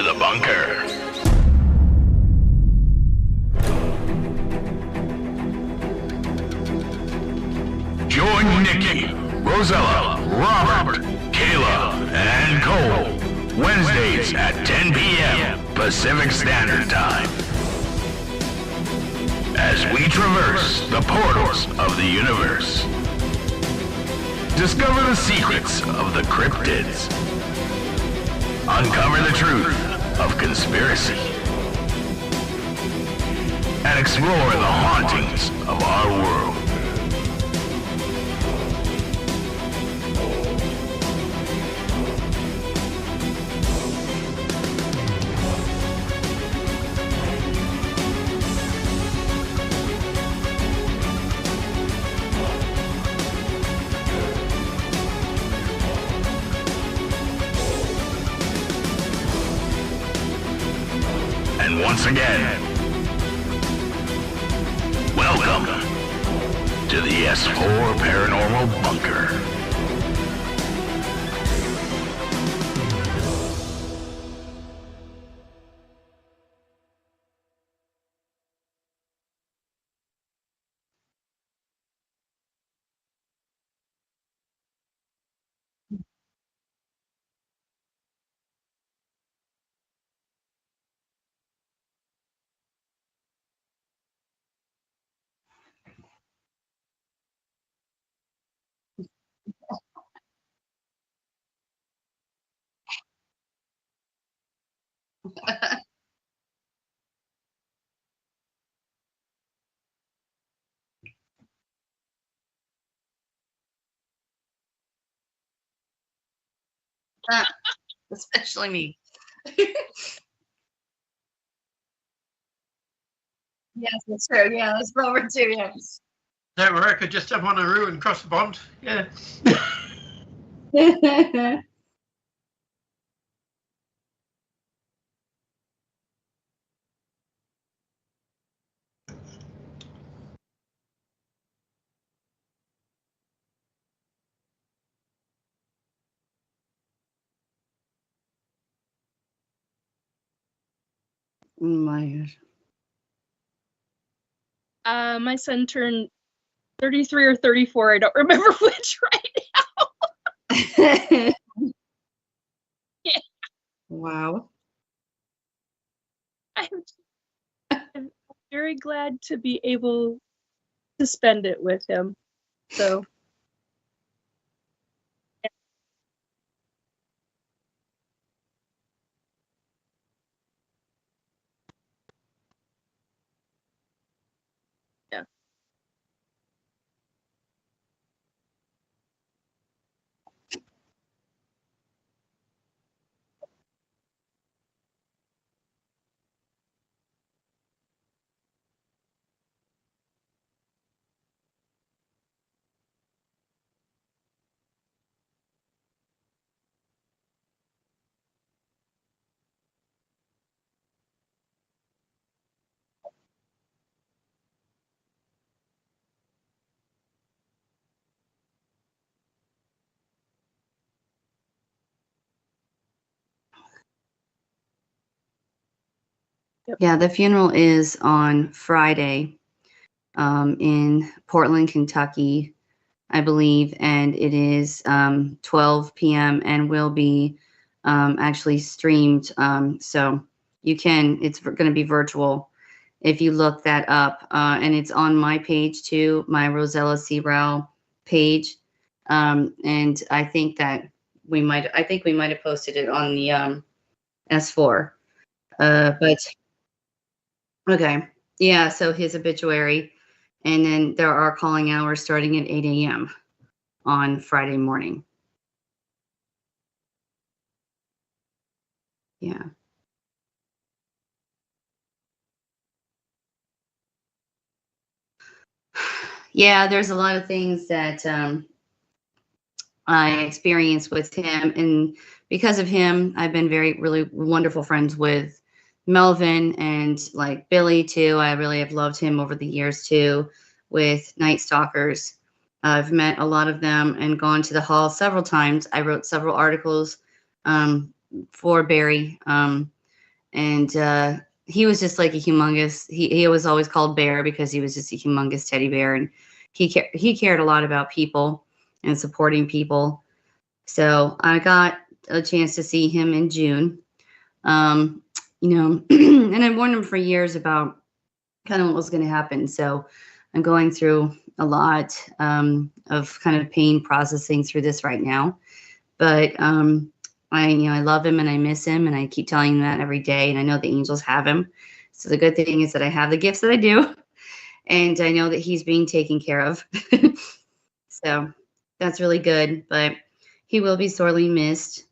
the bunker. Join Nikki, Rosella, Robert, Kayla, and Cole Wednesdays at 10 p.m. Pacific Standard Time as we traverse the portals of the universe. Discover the secrets of the cryptids. Uncover the truth of conspiracy. And explore the hauntings of our world. And once again, welcome to the S4 Paranormal Bunker. Especially me. Yes, that's true. Yeah, that's Robert too. Yes. Don't worry, I could just have one a roux and cross the pond. Yeah. Oh my gosh. My son turned 33 or 34. I don't remember which right now. Yeah. Wow. I'm very glad to be able to spend it with him. So yeah. Yeah, the funeral is on Friday in Portland, Kentucky, I believe, and it is 12 p.m. and will be actually streamed. So you can, it's going to be virtual if you look that up. And it's on my page too, my Rosella C. Rao page. And I think that we might have posted it on the S4. But okay. Yeah, so his obituary. And then there are calling hours starting at 8 a.m. on Friday morning. Yeah. Yeah, there's a lot of things that I experienced with him. And because of him, I've been really wonderful friends with Melvin and like Billy too. I really have loved him over the years too with Night Stalkers. I've met a lot of them and gone to the hall several times. I wrote several articles for Barry And he was just like a humongous. He was always called Bear because he was just a humongous teddy bear, and he cared a lot about people and supporting people. So I got a chance to see him in June. Um, and I warned him for years about kind of what was going to happen. So I'm going through a lot of kind of pain processing through this right now. But I love him and I miss him, and I keep telling him that every day. And I know the angels have him. So the good thing is that I have the gifts that I do, and I know that he's being taken care of. So that's really good. But he will be sorely missed.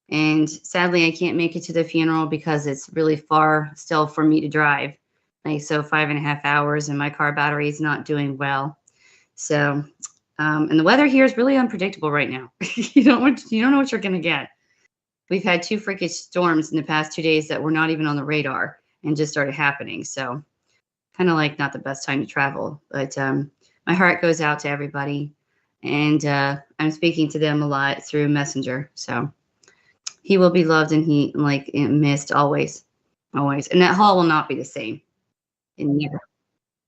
And sadly, I can't make it to the funeral because it's really far still for me to drive. Like, so 5.5 hours, and my car battery is not doing well. So, and the weather here is really unpredictable right now. You don't know what you're going to get. We've had 2 freakish storms in the past 2 days that were not even on the radar and just started happening. So kind of like not the best time to travel, but my heart goes out to everybody, and I'm speaking to them a lot through Messenger. So he will be loved and missed always, always. And that hall will not be the same. It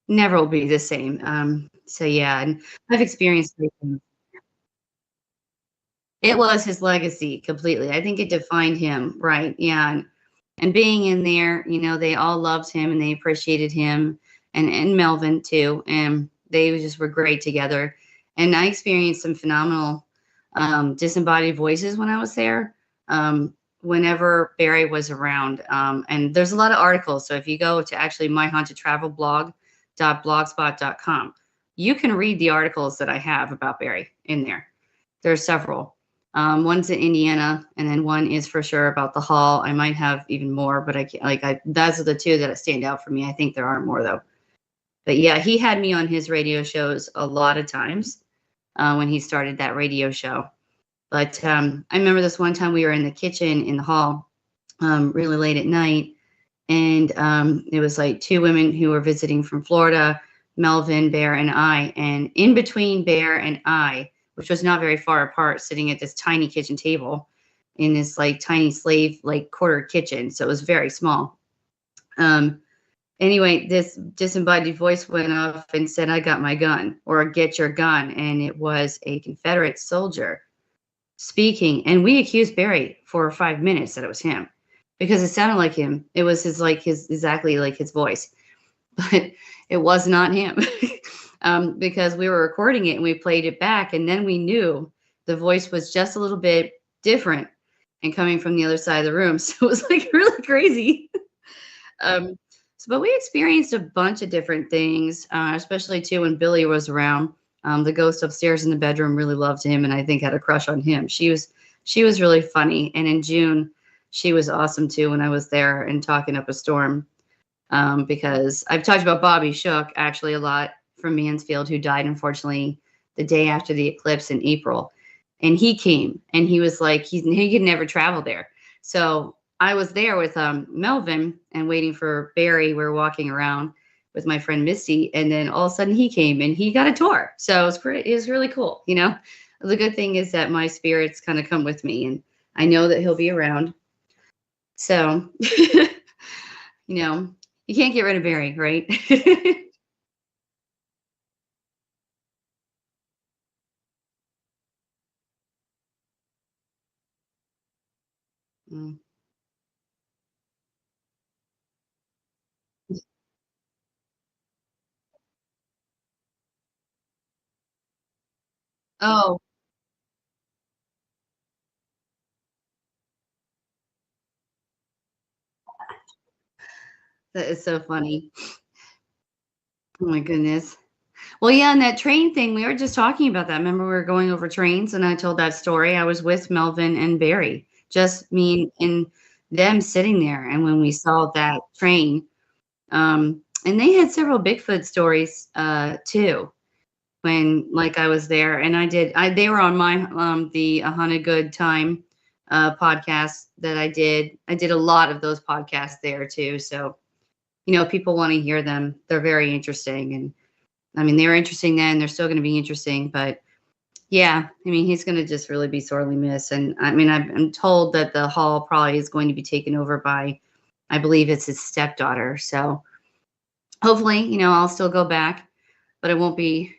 never will be the same. So yeah, and I've experienced everything. It was his legacy completely. I think it defined him, right? Yeah, and being in there, they all loved him and they appreciated him, and Melvin too, and they just were great together. And I experienced some phenomenal disembodied voices when I was there. Whenever Barry was around, and there's a lot of articles. So if you go to actually myhauntedtravelblog.blogspot.com, you can read the articles that I have about Barry in there. There's several. One's in Indiana, and then one is for sure about the hall. I might have even more, but I can't, those are the 2 that stand out for me. I think there are more though. But yeah, he had me on his radio shows a lot of times when he started that radio show. But I remember this one time we were in the kitchen in the hall really late at night, and it was like 2 women who were visiting from Florida, Melvin, Bear, and I. And in between Bear and I, which was not very far apart, sitting at this tiny kitchen table in this like tiny slave like quarter kitchen. So it was very small. Anyway, this disembodied voice went off and said, "I got my gun," or "Get your gun." And it was a Confederate soldier speaking. And we accused Barry for 5 minutes that it was him because it sounded like him. It was exactly like his voice, but it was not him. Because we were recording it and we played it back, and then we knew the voice was just a little bit different and coming from the other side of the room. So it was like really crazy. But we experienced a bunch of different things, especially too when Billy was around. The ghost upstairs in the bedroom really loved him, and I think had a crush on him. She was really funny. And in June, she was awesome too when I was there and talking up a storm. Because I've talked about Bobby Shook actually a lot from Mansfield, who died unfortunately the day after the eclipse in April. And he came and he was like, he could never travel there. So I was there with Melvin and waiting for Barry. We were walking around with my friend Misty, and then all of a sudden he came and he got a tour. So it was great. It was really cool. The good thing is that my spirits kind of come with me, and I know that he'll be around. So, you can't get rid of Barry, right? Mm. Oh, that is so funny. Oh my goodness. Well, yeah, and that train thing, we were just talking about that. Remember, we were going over trains and I told that story. I was with Melvin and Barry, just me and them sitting there. And when we saw that train, and they had several Bigfoot stories too, when like I was there, and they were on my the A Haunted Good Time podcast that I did. I did a lot of those podcasts there too. So, people want to hear them. They're very interesting. And I mean, they were interesting then. They're still going to be interesting. But yeah, I mean, he's going to just really be sorely missed. And I mean, I'm told that the hall probably is going to be taken over by I believe it's his stepdaughter. So hopefully, I'll still go back, but it will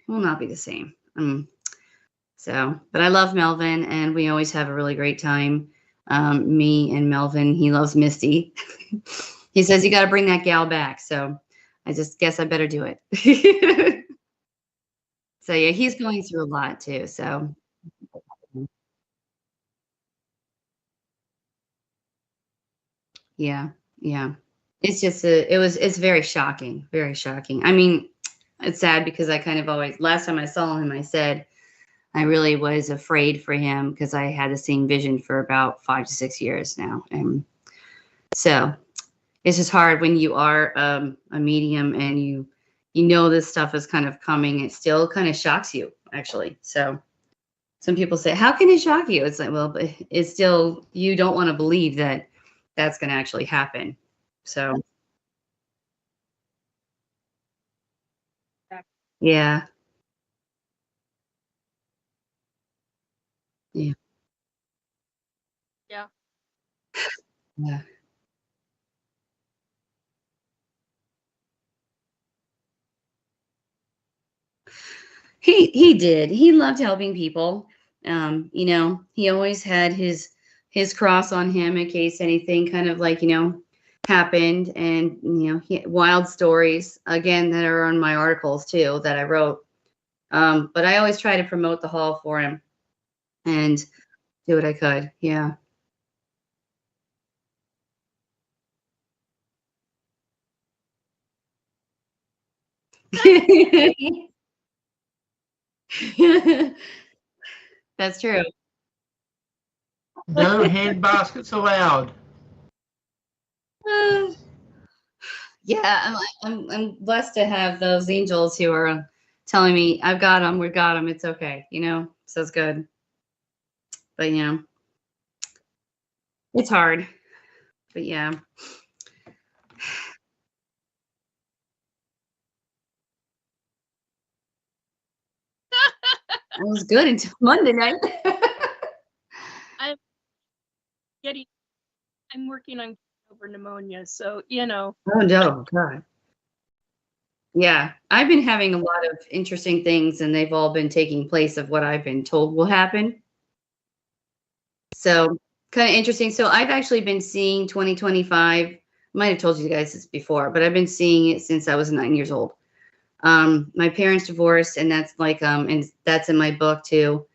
not be the same. But I love Melvin, and we always have a really great time. Me and Melvin, he loves Misty. He says you got to bring that gal back. So I just guess I better do it. So yeah, he's going through a lot too. So yeah, yeah. It's very shocking, very shocking. I mean, it's sad because I kind of always, last time I saw him, I said I really was afraid for him because I had the same vision for about 5 to 6 years now. And so it's just hard when you are a medium and you know this stuff is kind of coming. It still kind of shocks you, actually. So some people say, how can it shock you? It's like, well, but it's still, you don't want to believe that that's going to actually happen. So yeah, yeah, Yeah. yeah. He did. He loved helping people. He always had his cross on him in case anything kind of like, happened. And wild stories again that are on my articles too that I wrote. But I always try to promote the hall for him and do what I could. Yeah. That's true. No hand baskets allowed. Uh, yeah, I'm blessed to have those angels who are telling me I've got them, we've got them, it's okay, so it's good. But it's hard. But yeah, it was good until Monday night. I'm getting. I'm working on over pneumonia, so Oh no, God. Yeah, I've been having a lot of interesting things, and they've all been taking place of what I've been told will happen. So kind of interesting. So I've actually been seeing 2025. Might have told you guys this before, but I've been seeing it since I was 9 years old. My parents divorced, and that's like, and that's in my book too.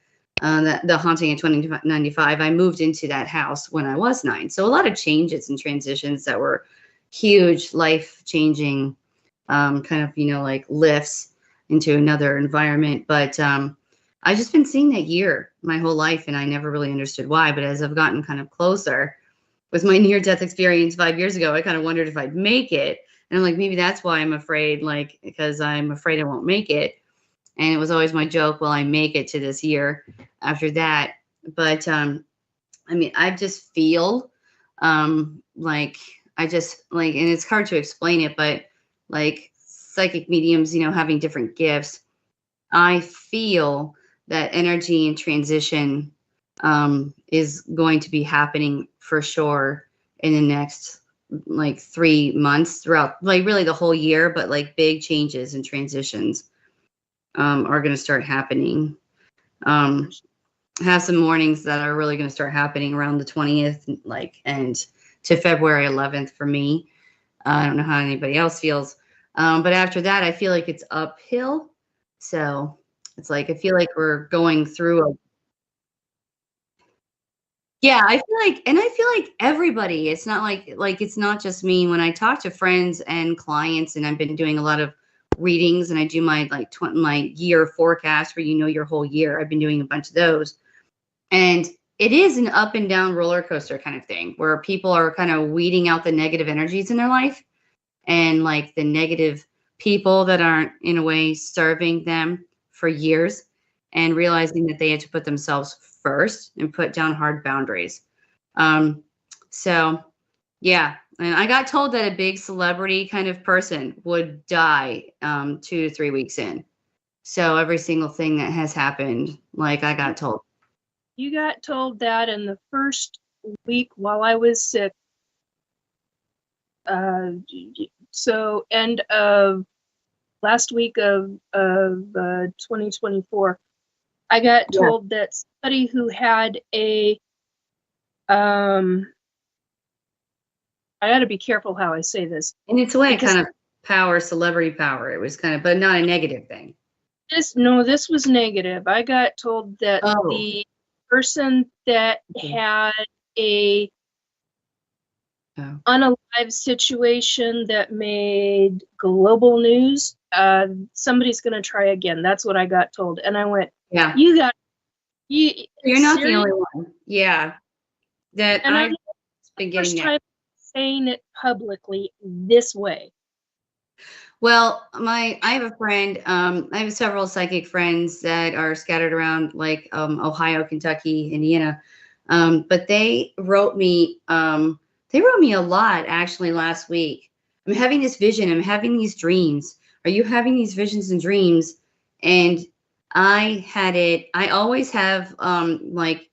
The haunting in 2095. I moved into that house when I was 9, so a lot of changes and transitions that were huge, life changing, kind of like lifts into another environment. But I've just been seeing that year my whole life, and I never really understood why. But as I've gotten kind of closer with my near death experience 5 years ago, I kind of wondered if I'd make it. And I'm like, maybe that's why I'm afraid, like, because I'm afraid I won't make it. And it was always my joke, will I make it to this year after that? But I mean, I just feel like I just like, and it's hard to explain it, but like psychic mediums, having different gifts, I feel that energy and transition is going to be happening for sure in the next like 3 months throughout like really the whole year, but like big changes and transitions are going to start happening. Um, have some mornings that are really going to start happening around the 20th, like, and to February 11th for me. I don't know how anybody else feels. But after that, I feel like it's uphill. So it's like, I feel like we're going through a, yeah, I feel like everybody, it's not like, it's not just me. When I talk to friends and clients, and I've been doing a lot of readings, and I do my like my year forecast where your whole year. I've been doing a bunch of those. And it is an up and down roller coaster kind of thing where people are kind of weeding out the negative energies in their life and like the negative people that aren't in a way serving them for years, and realizing that they had to put themselves first and put down hard boundaries. Um, so yeah, and I got told that a big celebrity kind of person would die 2 to 3 weeks in. So every single thing that has happened, like I got told. you got told that in the first week while I was sick. So end of last week of 2024, I got told that somebody who had a I got to be careful how I say this. In its way, because kind of power, celebrity power. It was kind of, but not a negative thing. this was negative. I got told that the person that had a unalive situation that made global news, somebody's going to try again. That's what I got told. And I went, yeah, you're not the only one. Yeah. That and I've been getting that. Time saying it publicly this way. Well, I have a friend, I have several psychic friends that are scattered around like Ohio, Kentucky, Indiana. But they wrote me a lot actually last week. I'm having this vision, I'm having these dreams. Are you having these visions and dreams? And I always have like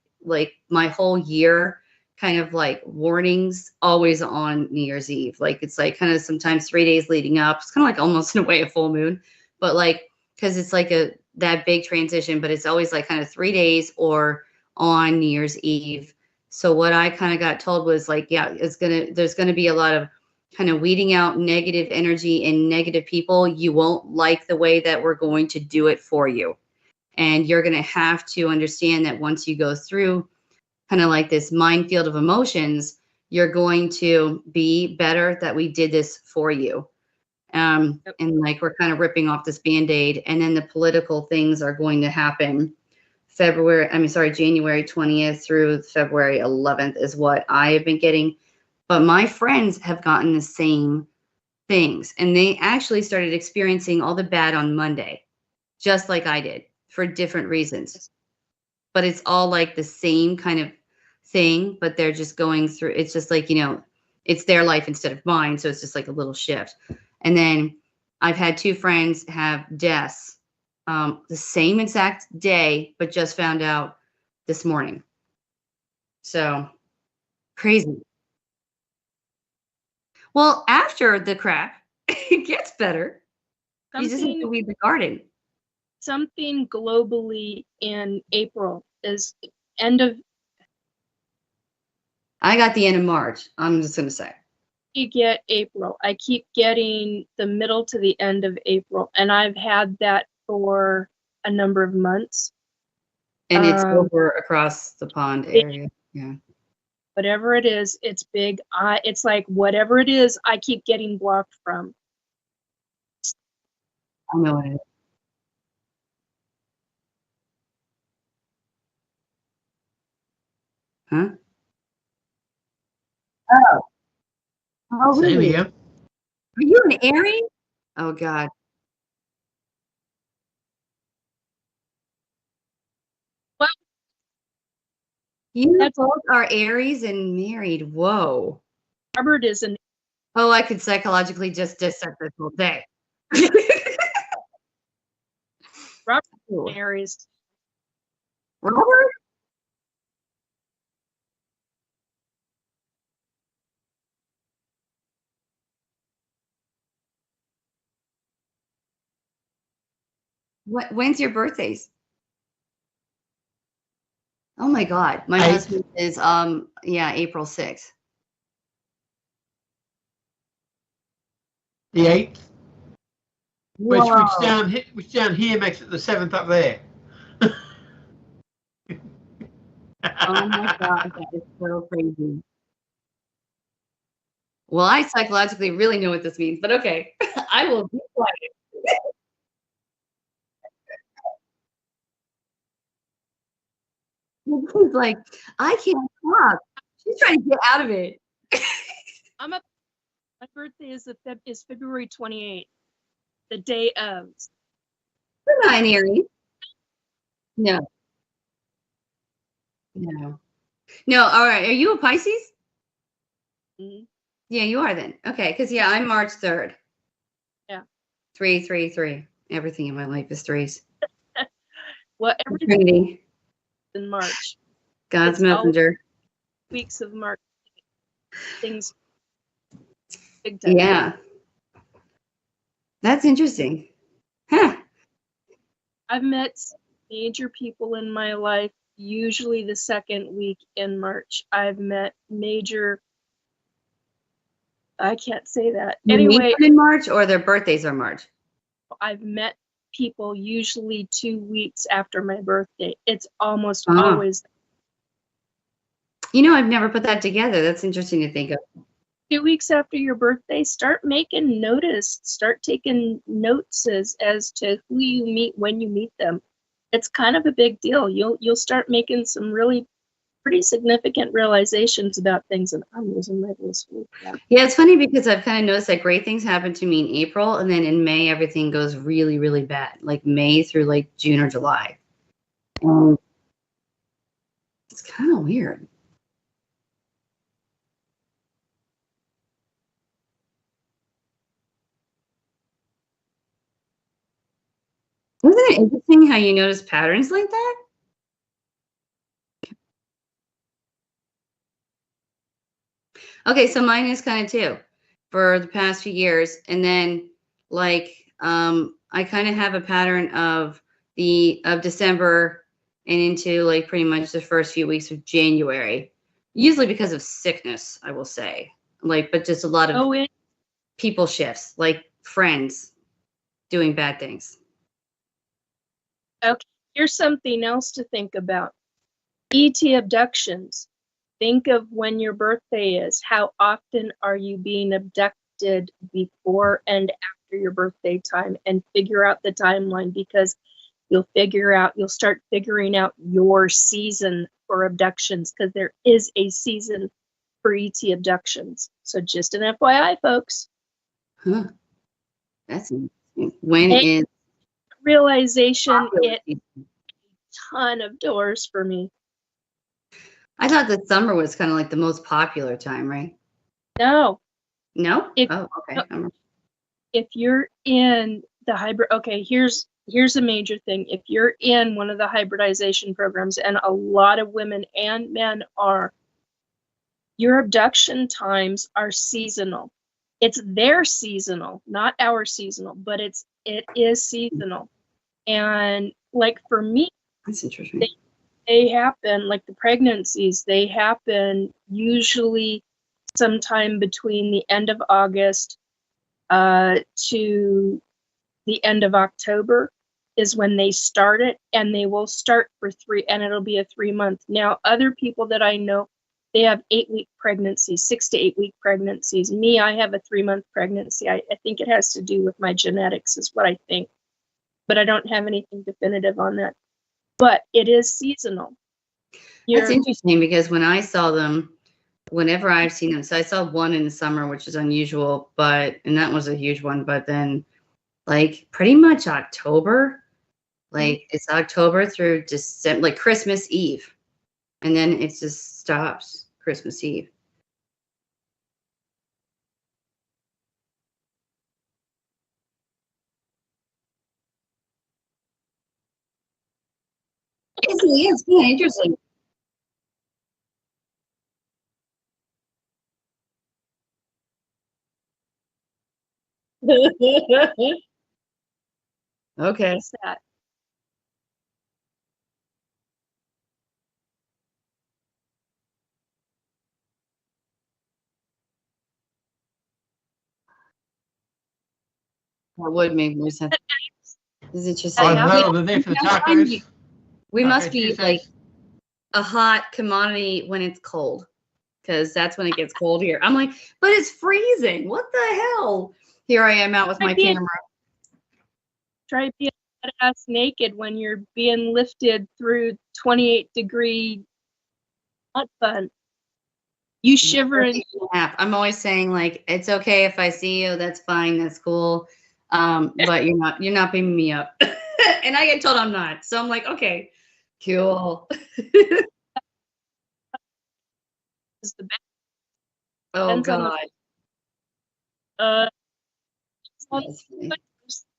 my whole year kind of like warnings always on New Year's Eve. Like it's like kind of sometimes 3 days leading up. It's kind of like almost in a way a full moon, but like because it's like that big transition, but it's always like kind of 3 days or on New Year's Eve. So what I kind of got told was like, yeah, there's gonna be a lot of kind of weeding out negative energy and negative people. You won't like the way that we're going to do it for you. And you're gonna have to understand that once you go through kind of like this minefield of emotions, you're going to be better that we did this for you. And like we're kind of ripping off this Band-Aid, and then the political things are going to happen January 20th through February 11th is what I have been getting. But my friends have gotten the same things, and they actually started experiencing all the bad on Monday, just like I did, for different reasons. But it's all like the same kind of thing, but they're just going through, it's just like, it's their life instead of mine. So it's just like a little shift. And then I've had 2 friends have deaths the same exact day, but just found out this morning. So crazy. Well, after the crap, it gets better. You just have to weed the garden. Something globally in April is end of. I got the end of March. I'm just going to say. You get April. I keep getting the middle to the end of April, and I've had that for a number of months. And it's over across the pond area. Yeah. Whatever it is, it's big. It's like whatever it is, I keep getting blocked from. I know what it is. Huh? Oh, Same really? here. Are you an Aries? Oh, God. Well, You both are Aries and married. Whoa. Robert is an. Oh, I could psychologically just dissect this whole day. Robert Aries. Robert? When's your birthdays? Oh my God. My husband is April 6th. The 8th. Whoa. Which down here makes it the 7th up there. Oh my God, that is so crazy. Well, I psychologically really know what this means, but okay. I will be quiet. He's like, I can't talk. She's trying to get out of it. My birthday is February 28th, the day of. You're not an Aries. No. No. No, all right. Are you a Pisces? Mm-hmm. Yeah, you are then. Okay, because I'm March 3rd. Yeah. 3, 3, 3. Everything in my life is threes. Well, everything Trinity. in March. God's messenger. Weeks of March. Things. Big time. Yeah. That's interesting. Huh. I've met major people in my life, usually the second week in March. I've met major, I can't say that. You meet Anyway, them in March or their birthdays are March? I've met people usually 2 weeks after my birthday. It's almost Ah. always You know, I've never put that together. That's interesting to think of. 2 weeks after your birthday. Start making notice. Start taking notes as to who you meet when you meet them. It's kind of a big deal. You'll start making some really pretty significant realizations about things. And I'm losing my voice. Yeah, it's funny because I've kind of noticed that great things happen to me in April, and then in May everything goes really, really bad. Like May through like June or July. It's kind of weird. Wasn't it interesting how you notice patterns like that? Okay, so mine is kind of too for the past few years. And then like I kind of have a pattern of December and into like pretty much the first few weeks of January. Usually because of sickness, I will say. Like, but just a lot of people shifts, like friends doing bad things. Okay, here's something else to think about. ET abductions. Think of when your birthday is. How often are you being abducted before and after your birthday time? And figure out the timeline, because you'll start figuring out your season for abductions, because there is a season for ET abductions. So just an FYI, folks. Huh. That's interesting. When And is realization it a ton of doors for me. I thought that summer was kind of like the most popular time, right? No. No? If, Oh, okay. if you're in the hybrid, okay, here's a major thing. If you're in one of the hybridization programs, and a lot of women and men are, your abduction times are seasonal. It's their seasonal, not our seasonal, but it is seasonal. And like for me, That's interesting. they happen, like the pregnancies, they happen usually sometime between the end of August to the end of October is when they start it, and they will start for and it'll be a 3-month. Now, other people that I know, they have 8-week pregnancies, 6 to 8 week pregnancies. Me, I have a 3-month pregnancy. I think it has to do with my genetics, is what I think, but I don't have anything definitive on that. But it is seasonal. That's interesting because when I saw them, whenever I've seen them, so I saw one in the summer, which is unusual, and that was a huge one. But then, like pretty much October, like it's October through December, like Christmas Eve, and then it just stops Christmas Eve. It's kind of interesting. Okay. What's that? That would make more sense. This is interesting. Oh, is that the name for the tacos? We must Okay, be like a hot commodity when it's cold, because that's when it gets cold here. I'm like, but it's freezing. What the hell? Here I am out with my camera. Try being ass naked when you're being lifted through 28-degree hot fun. You shivering. I'm always saying like, it's okay if I see you. That's fine. That's cool. But you're not beaming me up. And I get told I'm not. So I'm like, okay, cool. Oh God.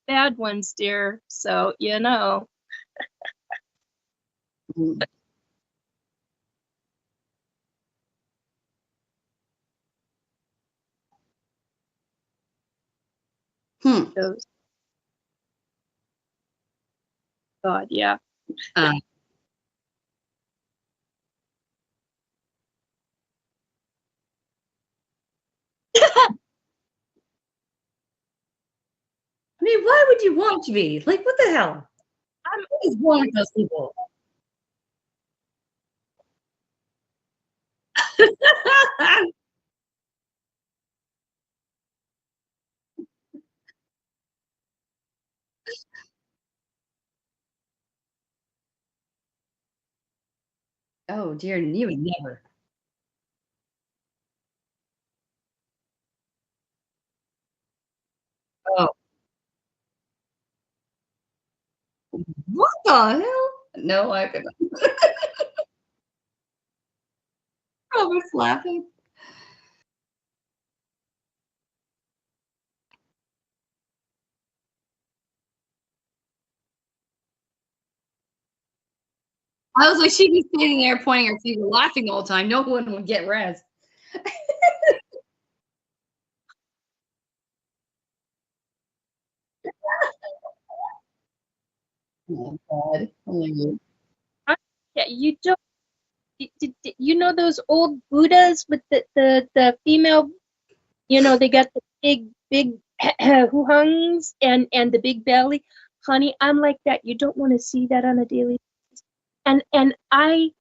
Bad ones, dear. So you know. Those. God, yeah. Uh, I mean, why would you want to be? Like, what the hell? What is wrong with those people? Oh dear, you would never. Oh, what the hell? No, I could not. Robert's laughing. I was like, she'd be standing there pointing her finger, laughing the whole time. No one would get rest. Oh God. Oh my God. Yeah, you don't. You know those old Buddhas with the female. You know they got the big hoo-hungs and the big belly. Honey, I'm like that. You don't want to see that on a daily. And I.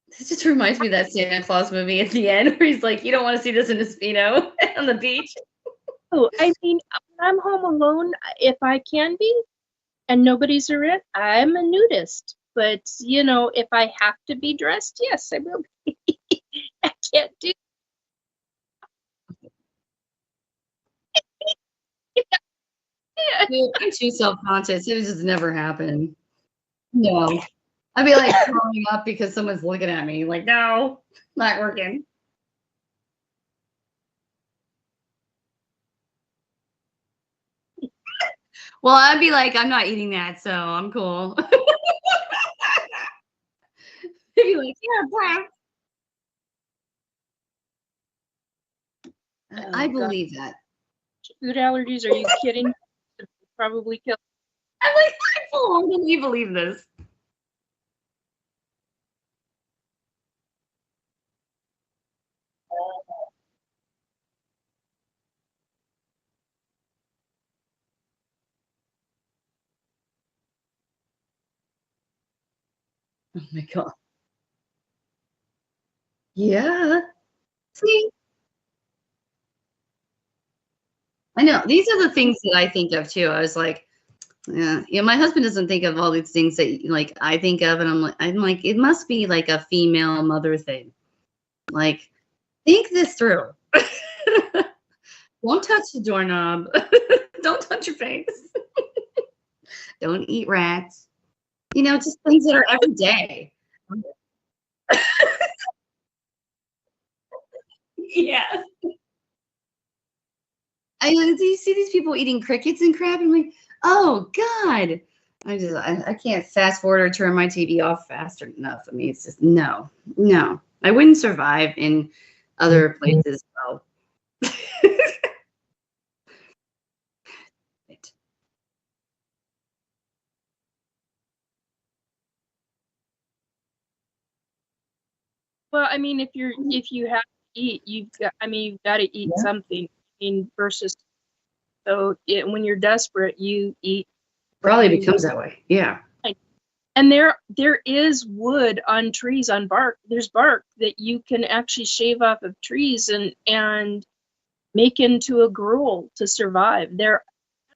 This just reminds me of that Santa Claus movie at the end where he's like, "You don't want to see this in a speedo on the beach." Oh, I mean, when I'm home alone, if I can be, and nobody's around, I'm a nudist. But you know, if I have to be dressed, yes, I will be. I can't do it. Dude, I'm too self-conscious. It would just never happen. No. I'd be like throwing up because someone's looking at me. Like, no, not working. Well, I'd be like, I'm not eating that, so I'm cool. They'd be like, yeah, bro. I believe that. Food allergies? Are you kidding? Probably kill. I'm like, how long can you believe this? Oh my God. Yeah. See, I know these are the things that I think of too. I was like, yeah, my husband doesn't think of all these things that like I think of, and I'm like, it must be like a female mother thing. Like, think this through. Won't touch the doorknob. Don't touch your face. Don't eat rats. You know, just things that are every day. Yeah. Do you see these people eating crickets and crap? I'm like, oh God. I can't fast forward or turn my TV off fast enough. I mean, it's just no. I wouldn't survive in other places. Well. Well, I mean, if you have to eat, you've got to eat something. I mean, versus when you're desperate, you eat. Probably becomes that way. Yeah. And there is wood on trees, on bark. There's bark that you can actually shave off of trees and make into a gruel to survive. Matter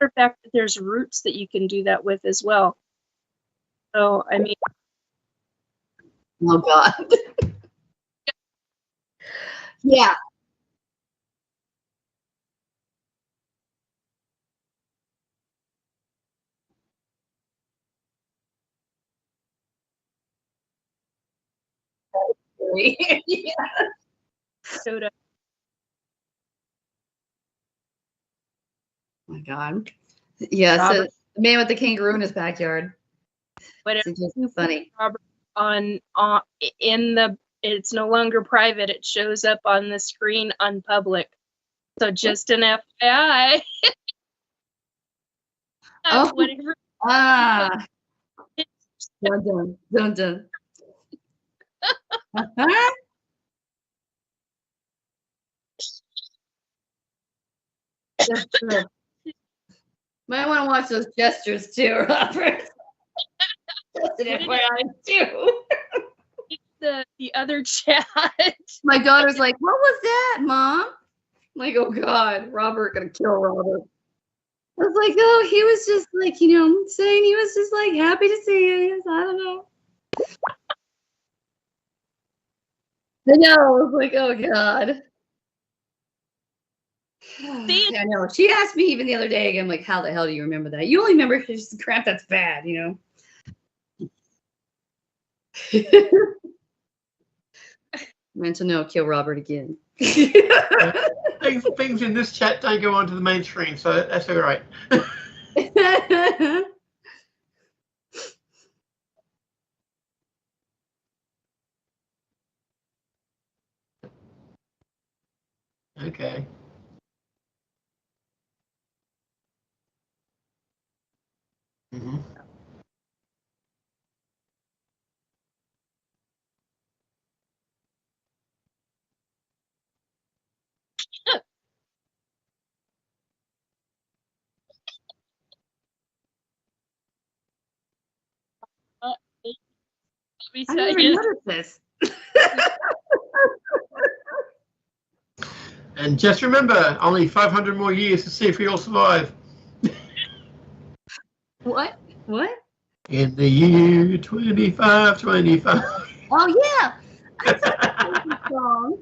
of fact, there's roots that you can do that with as well. So I mean, Oh God. Yeah. Yeah. soda. Oh my God. Yeah. So the man with the kangaroo in his backyard. Whatever. It's just funny. On in the it's no longer private. It shows up on the screen on public. So just an FYI. Oh. Whatever. Ah. Dun, dun, dun, dun. That's true. Might want to watch those gestures too, Robert. Just an FYI too. The other chat. My daughter's like, "What was that, Mom?" I'm like, "Oh God, Robert gonna kill Robert." I was like, "Oh, he was just like, saying he was just like happy to see you." I don't know. I know. I was like, "Oh God." See? Yeah, I know. She asked me even the other day. I'm like, "How the hell do you remember that? You only remember crap that's bad, Mental note: kill Robert again. Things in this chat don't go onto the main screen, so that's all right. Okay. Mm-hmm. Let me I tell never you. noticed this. And just remember, only 500 more years to see if we all survive. What? What? In the year 2525. Oh yeah, I thought that was a song.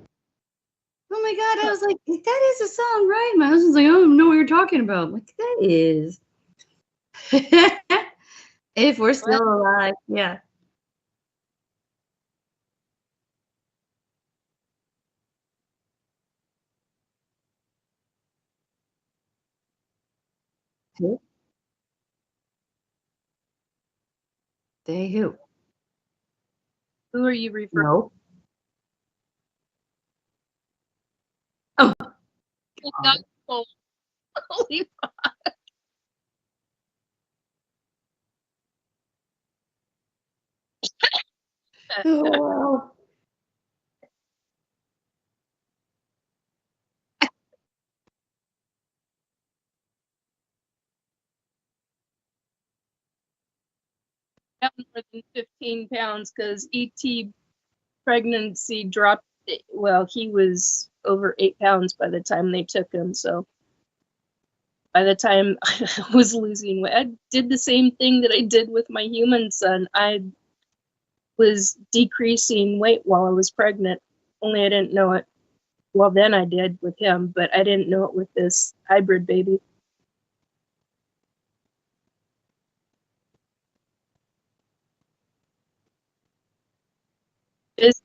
Oh my God, I was like, that is a song, right? My husband's like, I don't know what you're talking about. I'm like, that is. If we're still alive, yeah. Who? They who? Who are you referring No. Oh, to? Not- oh, holy oh wow. more than 15 pounds because ET pregnancy dropped. Well, he was over 8 pounds by the time they took him. So by the time I was losing weight, I did the same thing that I did with my human son. I was decreasing weight while I was pregnant, only I didn't know it. Well, then I did with him, but I didn't know it with this hybrid baby. Is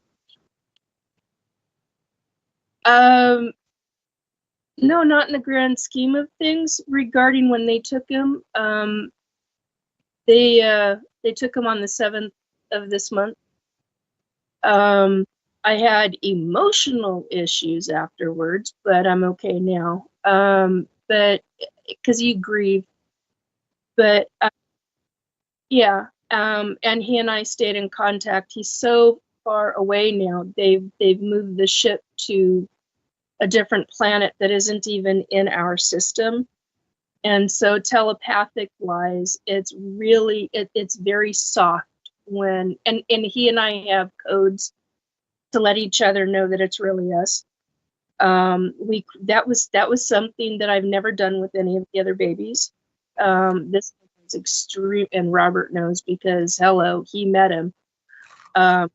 um no, not in the grand scheme of things. Regarding when they took him, they took him on the 7th of this month. I had emotional issues afterwards, but I'm okay now. But because you grieve, but yeah. And he and I stayed in contact. He's so far away now. They've moved the ship to a different planet that isn't even in our system. And so telepathic wise, it's really it's very soft when and he and I have codes to let each other know that it's really us. We that was something that I've never done with any of the other babies. This is extreme, and Robert knows because hello, he met him. I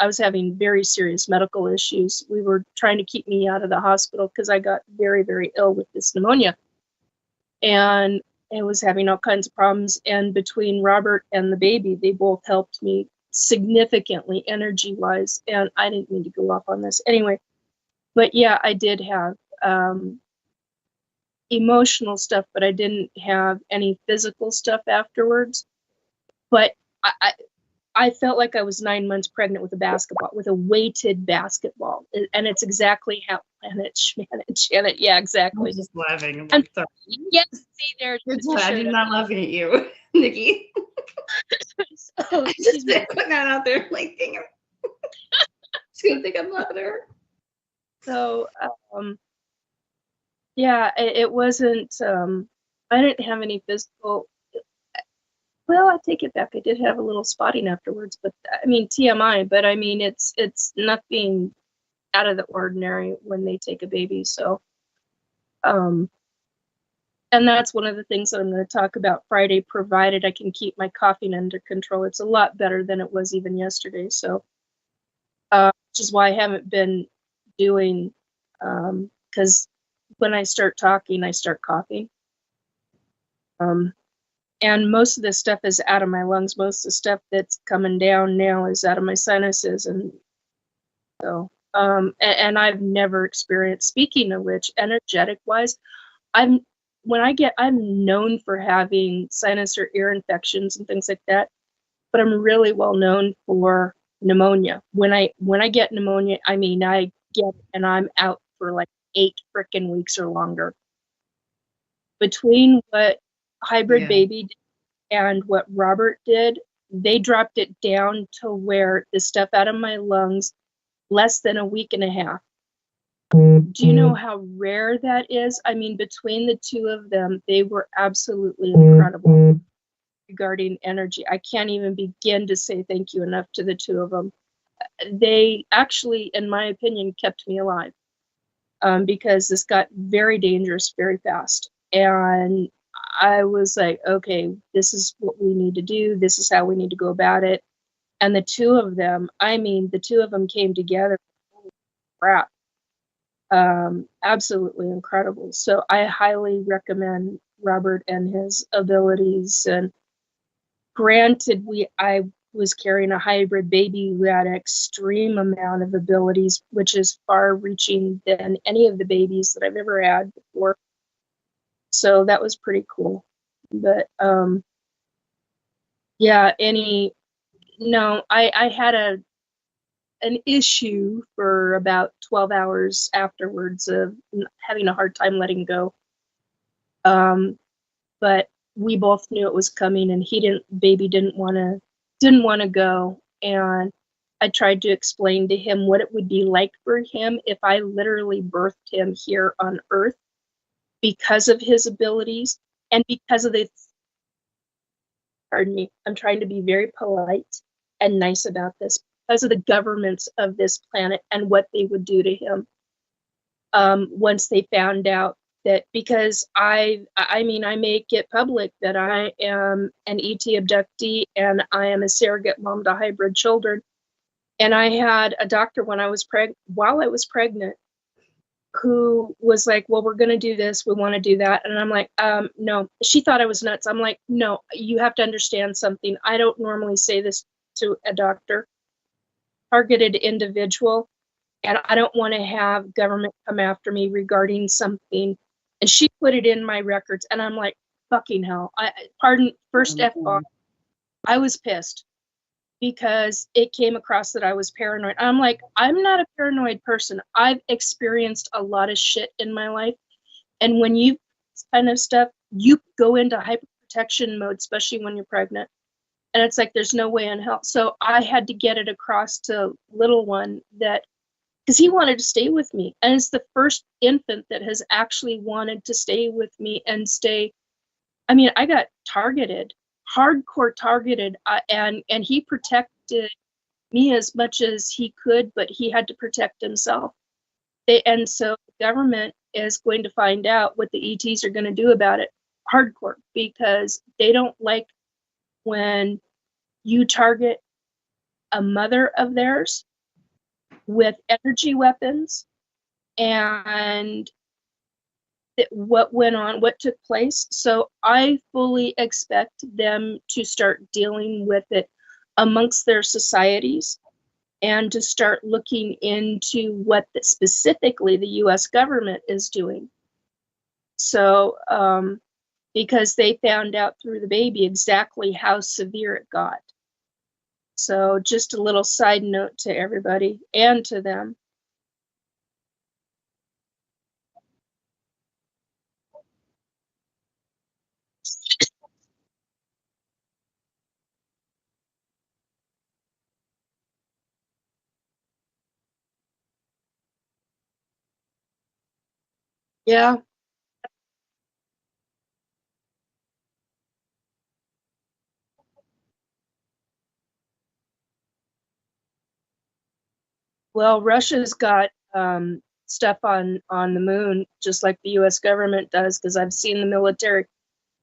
was having very serious medical issues. We were trying to keep me out of the hospital because I got very, very ill with this pneumonia, and I was having all kinds of problems. And between Robert and the baby, they both helped me significantly energy wise. And I didn't mean to go off on this anyway, but yeah, I did have emotional stuff, but I didn't have any physical stuff afterwards. But I felt like I was 9 months pregnant with a basketball, with a weighted basketball. And it's exactly how Janet, yeah, exactly. I'm just laughing. I'm And like, sorry. yes, see there. I'm not laughing at you, Nikki. Oh, I just putting that out there. Like, dang it. She's gonna think I'm laughing at her. So, yeah, it wasn't. I didn't have any physical. Well, I take it back. I did have a little spotting afterwards, but I mean TMI. But I mean, it's nothing out of the ordinary when they take a baby. So, and that's one of the things that I'm going to talk about Friday, provided I can keep my coughing under control. It's a lot better than it was even yesterday. So, which is why I haven't been doing, because when I start talking, I start coughing. And most of the stuff is out of my lungs. Most of the stuff that's coming down now is out of my sinuses. And so, and I've never experienced, speaking of which, energetic wise, I'm known for having sinus or ear infections and things like that, but I'm really well known for pneumonia. When I get pneumonia, I mean, I get it and I'm out for like 8 freaking weeks or longer. Between what Hybrid Baby did and what Robert did, they dropped it down to where the stuff out of my lungs, less than a week and a half. Do you know how rare that is? I mean, between the two of them, they were absolutely incredible regarding energy. I can't even begin to say thank you enough to the two of them. They actually, in my opinion, kept me alive, because this got very dangerous very fast. And I was like, okay, this is what we need to do. This is how we need to go about it. And the two of them came together. Holy crap. Absolutely incredible. So I highly recommend Robert and his abilities. And granted, I was carrying a hybrid baby who had an extreme amount of abilities, which is far reaching than any of the babies that I've ever had before. So that was pretty cool. But yeah, I had an issue for about 12 hours afterwards of having a hard time letting go. But we both knew it was coming, and baby didn't want to go. And I tried to explain to him what it would be like for him if I literally birthed him here on Earth, because of his abilities and because of pardon me, I'm trying to be very polite and nice about this, because of the governments of this planet and what they would do to him, once they found out that, because I make it public that I am an ET abductee and I am a surrogate mom to hybrid children. And I had a doctor while I was pregnant, who was like, well, we're going to do this. We want to do that. And I'm like, no. She thought I was nuts. I'm like, no, you have to understand something. I don't normally say this to a doctor, targeted individual, and I don't want to have government come after me regarding something. And she put it in my records. And I'm like, fucking hell. First F-bomb. I was pissed, because it came across that I was paranoid. I'm like, I'm not a paranoid person. I've experienced a lot of shit in my life. And when you kind of stuff, you go into hyperprotection mode, especially when you're pregnant. And it's like, there's no way in hell. So I had to get it across to little one that, because he wanted to stay with me. And it's the first infant that has actually wanted to stay with me and stay. I mean, I got targeted, hardcore targeted, and he protected me as much as he could, but he had to protect himself. And so the government is going to find out what the ETs are going to do about it, hardcore, because they don't like when you target a mother of theirs with energy weapons. And what took place. So I fully expect them to start dealing with it amongst their societies, and to start looking into what specifically the US government is doing. So, because they found out through the baby exactly how severe it got. So just a little side note to everybody and to them. Yeah. Well, Russia's got stuff on the moon, just like the U.S. government does, because I've seen the military.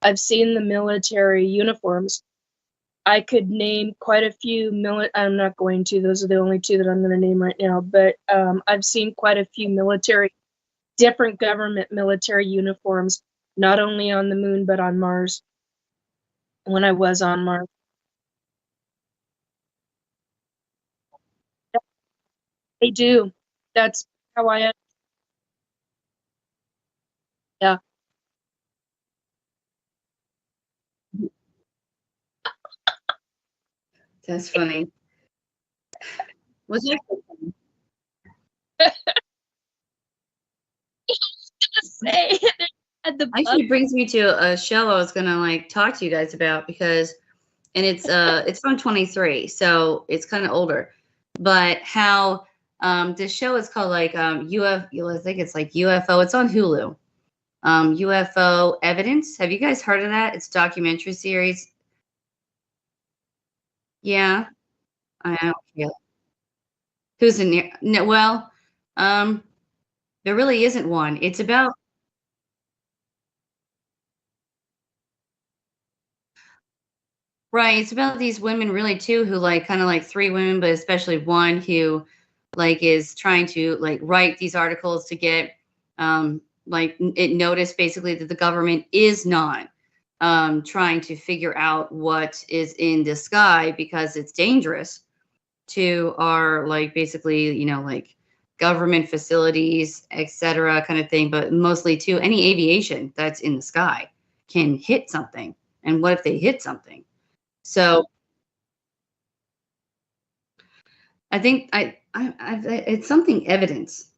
I've seen the military uniforms. I could name quite a few I'm not going to. Those are the only two that I'm going to name right now. But I've seen quite a few different government military uniforms, not only on the moon but on Mars. When I was on Mars, they do. That's how I. Yeah. That's funny. Was that Say at the actually brings me to a show I was gonna like talk to you guys about because, and it's from 23, so it's kind of older, but how this show is called like I think it's like UFO. It's on Hulu. UFO Evidence. Have you guys heard of that? It's a documentary series. Yeah, I don't feel. Who's in there? No, well, um, there really isn't one. It's about right. It's about these women really too who like kind of like three women, but especially one who like is trying to like write these articles to get like it noticed basically that the government is not trying to figure out what is in the sky because it's dangerous to our like basically, you know, like government facilities, etc. kind of thing, but mostly to any aviation that's in the sky can hit something. And what if they hit something? So I think it's something evidence.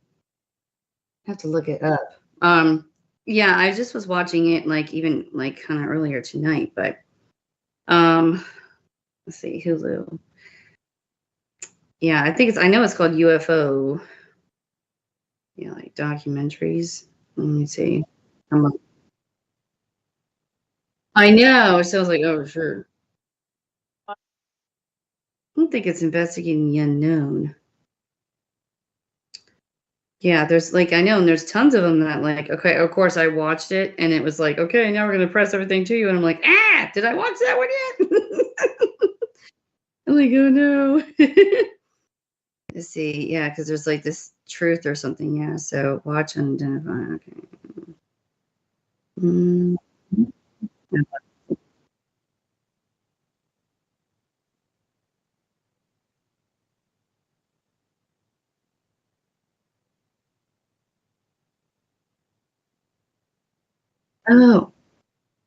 I have to look it up. Yeah, I just was watching it like even like kind of earlier tonight, but um, let's see, Hulu. Yeah, I know it's called UFO. Yeah, like documentaries. Let me see. I know. It sounds like, oh, sure. I don't think it's investigating the unknown. Yeah, there's like I know, and there's tons of them that like okay, of course I watched it and it was like, okay, now we're gonna press everything to you, and I'm like, did I watch that one yet? I'm like, oh no. Let's see, yeah, because there's like this truth or something, yeah. So watch and identify. Okay. Mm. Oh,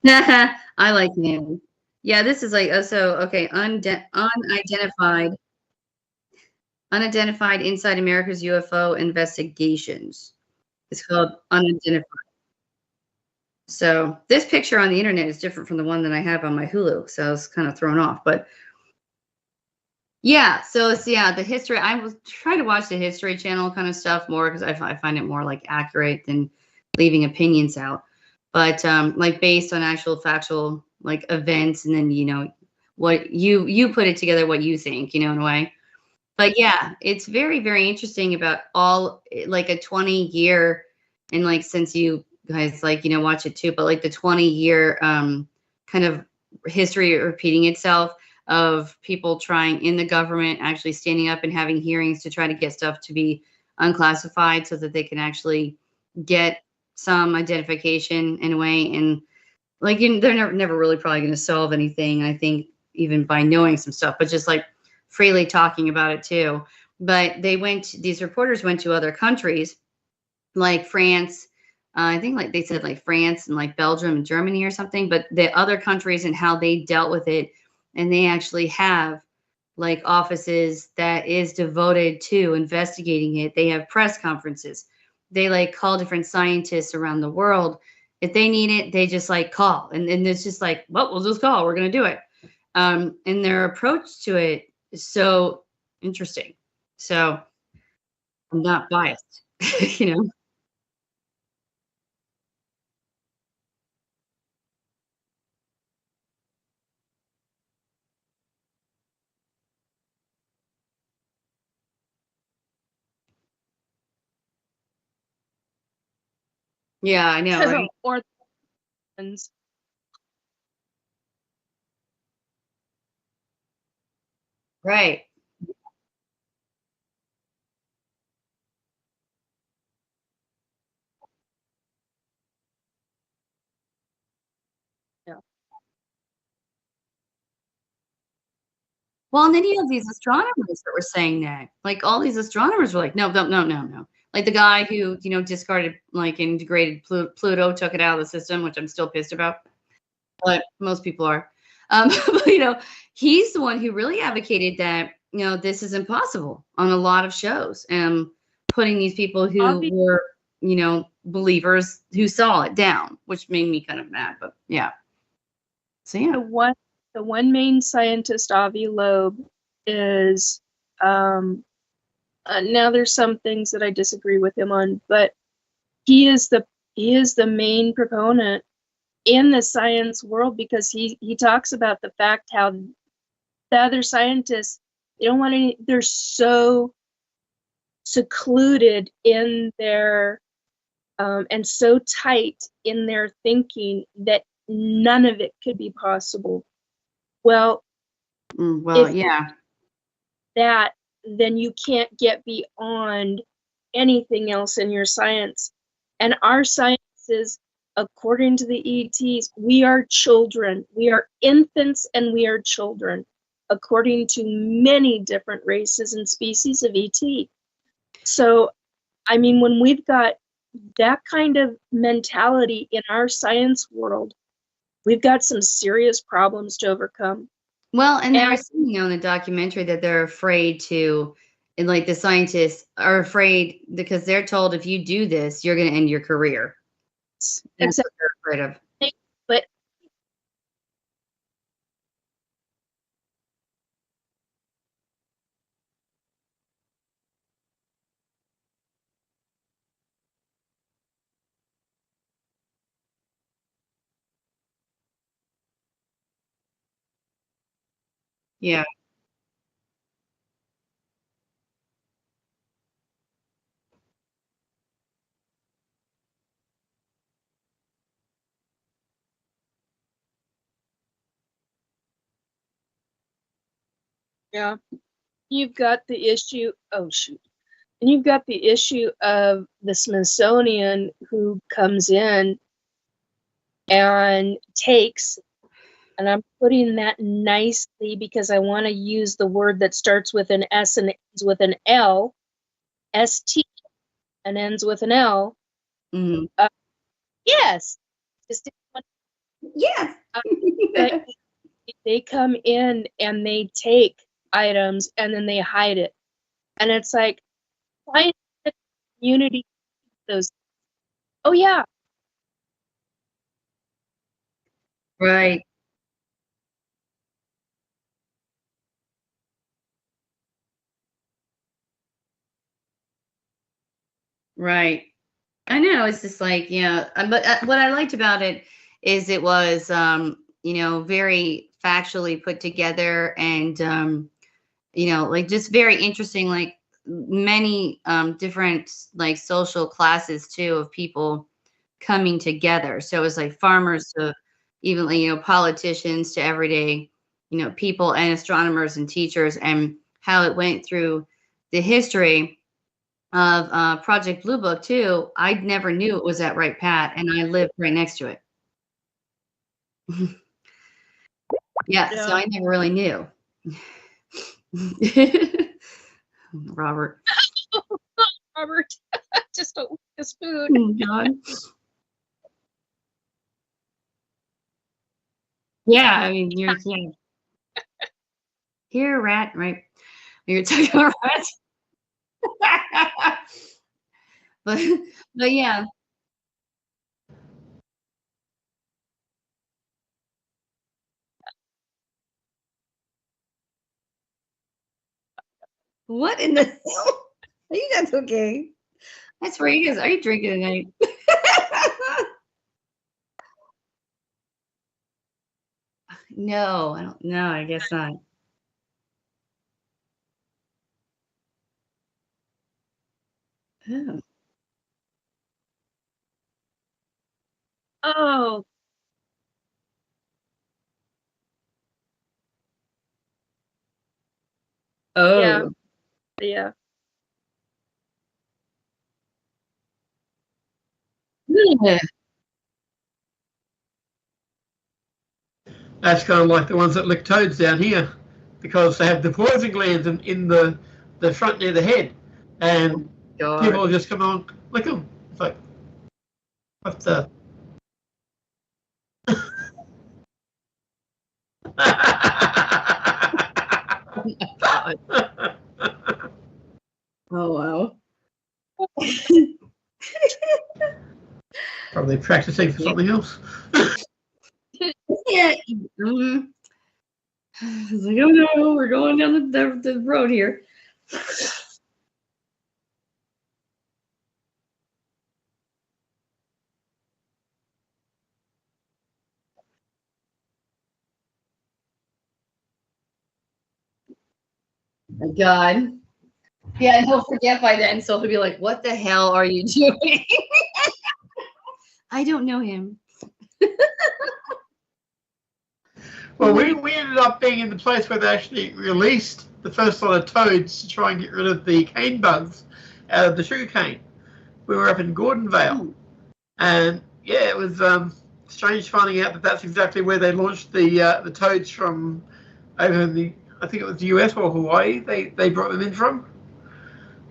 I like names. Yeah, this is like so okay, unidentified inside America's UFO investigations. It's called unidentified. So this picture on the internet is different from the one that I have on my Hulu. So I was kind of thrown off. But yeah, so it's yeah, the history. I was trying to watch the History Channel kind of stuff more because I find it more like accurate than leaving opinions out. But like based on actual factual like events, and then you know what you put it together, what you think, you know, in a way. But yeah, it's very, very interesting about all like a 20-year and like since you guys like, you know, watch it too, but like the 20-year kind of history repeating itself of people trying in the government actually standing up and having hearings to try to get stuff to be unclassified so that they can actually get some identification in a way. And like they're never really probably going to solve anything, I think, even by knowing some stuff, but just like freely talking about it too. But these reporters went to other countries like France. I think like they said like France and like Belgium and Germany or something, but the other countries and how they dealt with it. And they actually have like offices that is devoted to investigating it. They have press conferences. They like call different scientists around the world. If they need it, they just like call. And it's just like, well, we'll just call. We're going to do it. And their approach to it is so interesting. So I'm not biased, you know? Yeah, I know, right? Or ones. Right. Yeah. Well, and then you have these astronomers that were saying that. Like all these astronomers were like, no, no, no, no, no. Like the guy who, discarded like integrated Pluto, took it out of the system, which I'm still pissed about. But most people are. But, he's the one who really advocated that, this is impossible on a lot of shows, and putting these people who Obvi- were, believers who saw it down, which made me kind of mad. But yeah. So yeah. The one main scientist, Avi Loeb, is now there's some things that I disagree with him on, but he is the main proponent in the science world, because he talks about the fact how the other scientists, they don't want any, they're so secluded in their and so tight in their thinking that none of it could be possible. Well, Well, if yeah. that, then you can't get beyond anything else in your science. And our sciences, according to the ETs, we are children. We are infants and we are children, according to many different races and species of ET. So, I mean, when we've got that kind of mentality in our science world, we've got some serious problems to overcome. Well, and they were And saying, in the documentary that they're afraid to, and like the scientists are afraid because they're told if you do this, you're going to end your career. That's what except, they're afraid of. but Yeah. yeah, you've got the issue. Oh shoot. And you've got the issue of the Smithsonian, who comes in and takes, and I'm putting that nicely because I want to use the word that starts with an S and ends with an L, ST, and ends with an L. Mhm. Yes, just Yes. but they come in and they take items and then they hide it, and it's like, why the community those? Oh yeah, Right. Right. I know. It's just like, but what I liked about it is it was, very factually put together, and, like just very interesting, like many different like social classes too of people coming together. So it was like farmers to even like, politicians to everyday, people and astronomers and teachers, and how it went through the history of Project Blue Book too. I never knew it was at Wright Pat, and I lived right next to it. Yeah, so yeah. I never really knew. Robert. Robert, just don't lick the spoon. Oh, God. Yeah, I mean, you're yeah. Here, rat, right? You're talking about rats. but but yeah. What in the hell? Are you guys okay? That's where you guys are. You drinking tonight? No, I don't. No, I guess not. Oh. Oh, yeah, Oh. yeah. Yeah. That's kind of like the ones that lick toads down here, because they have the poison glands in the front near the head, and people God. just come on lick them. It's like, what the? God. Oh wow. Probably practicing for something else. Yeah. Mhm. It's like, oh no, we're going down the road here. My God. Yeah, and he'll forget by then, so he'll be like, "What the hell are you doing?" I don't know him. Well, we ended up being in the place where they actually released the first lot of toads to try and get rid of the cane bugs out of the sugar cane. We were up in Gordonvale, and yeah, it was strange finding out that that's exactly where they launched the toads from over in the, I think it was the US or Hawaii. They brought them in from,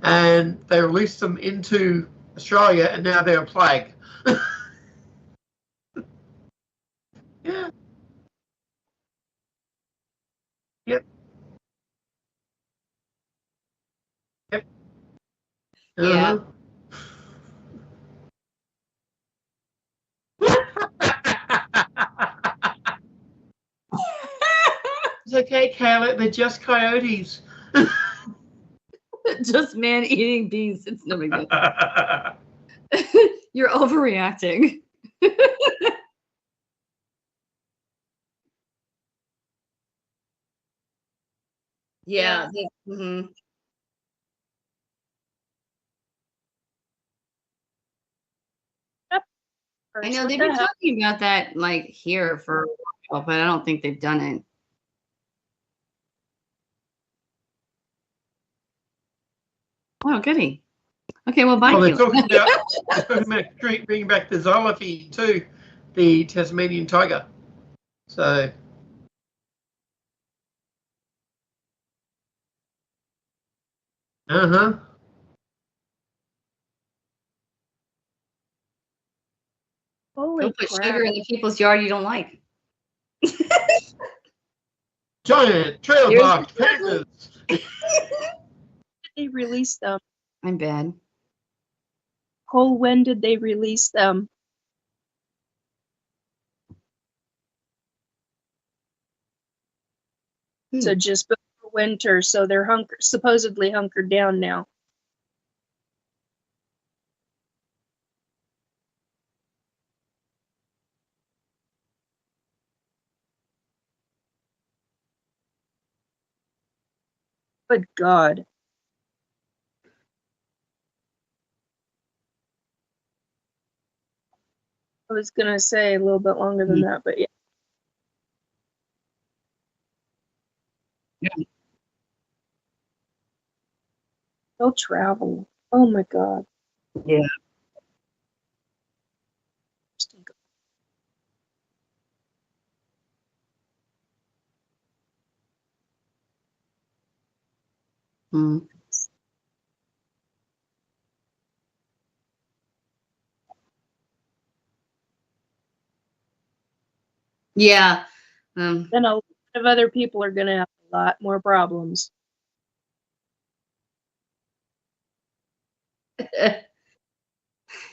and they released them into Australia, and now they're a plague. Yeah. Yep. Yep. Yeah. Uh-huh. It's okay, Kayla. They're just coyotes. Just man eating bees. It's no big deal. You're overreacting. Yeah. Mhm. Yep. I know What they've the been hell? talking about that like here for a while, but I don't think they've done it. Oh, goody. Okay, well, bye, Well, Keela. they're talking about bringing back the xylophone too, the Tasmanian tiger. So, uh-huh. Holy Don't put crap. sugar in the people's yard you don't like. Giant trail Here's hawk the pandas. Did they release them? I'm bad. Cole, when did they release them? So just before winter, so they're supposedly hunkered down now. Good God. I was gonna say a little bit longer than that, but yeah. Yeah. They'll travel. Oh my God. Yeah. Mm. Yeah. Then a lot of other people are gonna have to a lot more problems.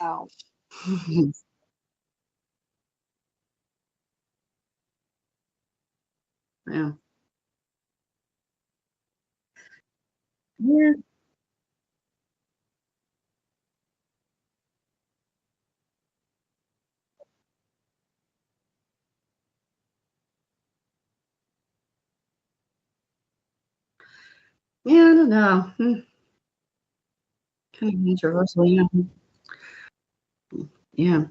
Wow. Yeah. Yeah. Yeah, I don't know. Kind of controversial, yeah. Yeah.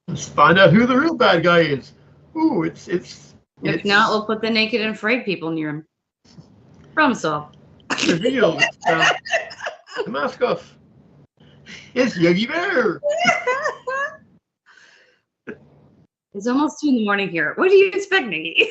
Let's find out who the real bad guy is. Ooh, If not, we'll put the naked and afraid people near him. Problem solved. reveal. The mask off. It's Yogi Bear. It's almost 2 in the morning here. What do you expect, Nikki?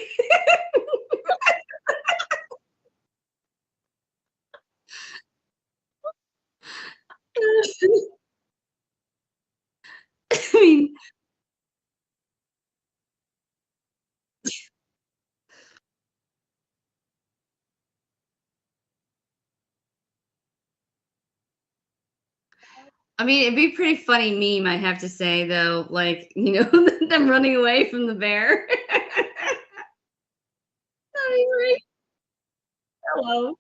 I mean, it'd be a pretty funny meme, I have to say, though. Like, them running away from the bear. I mean, right? Hello.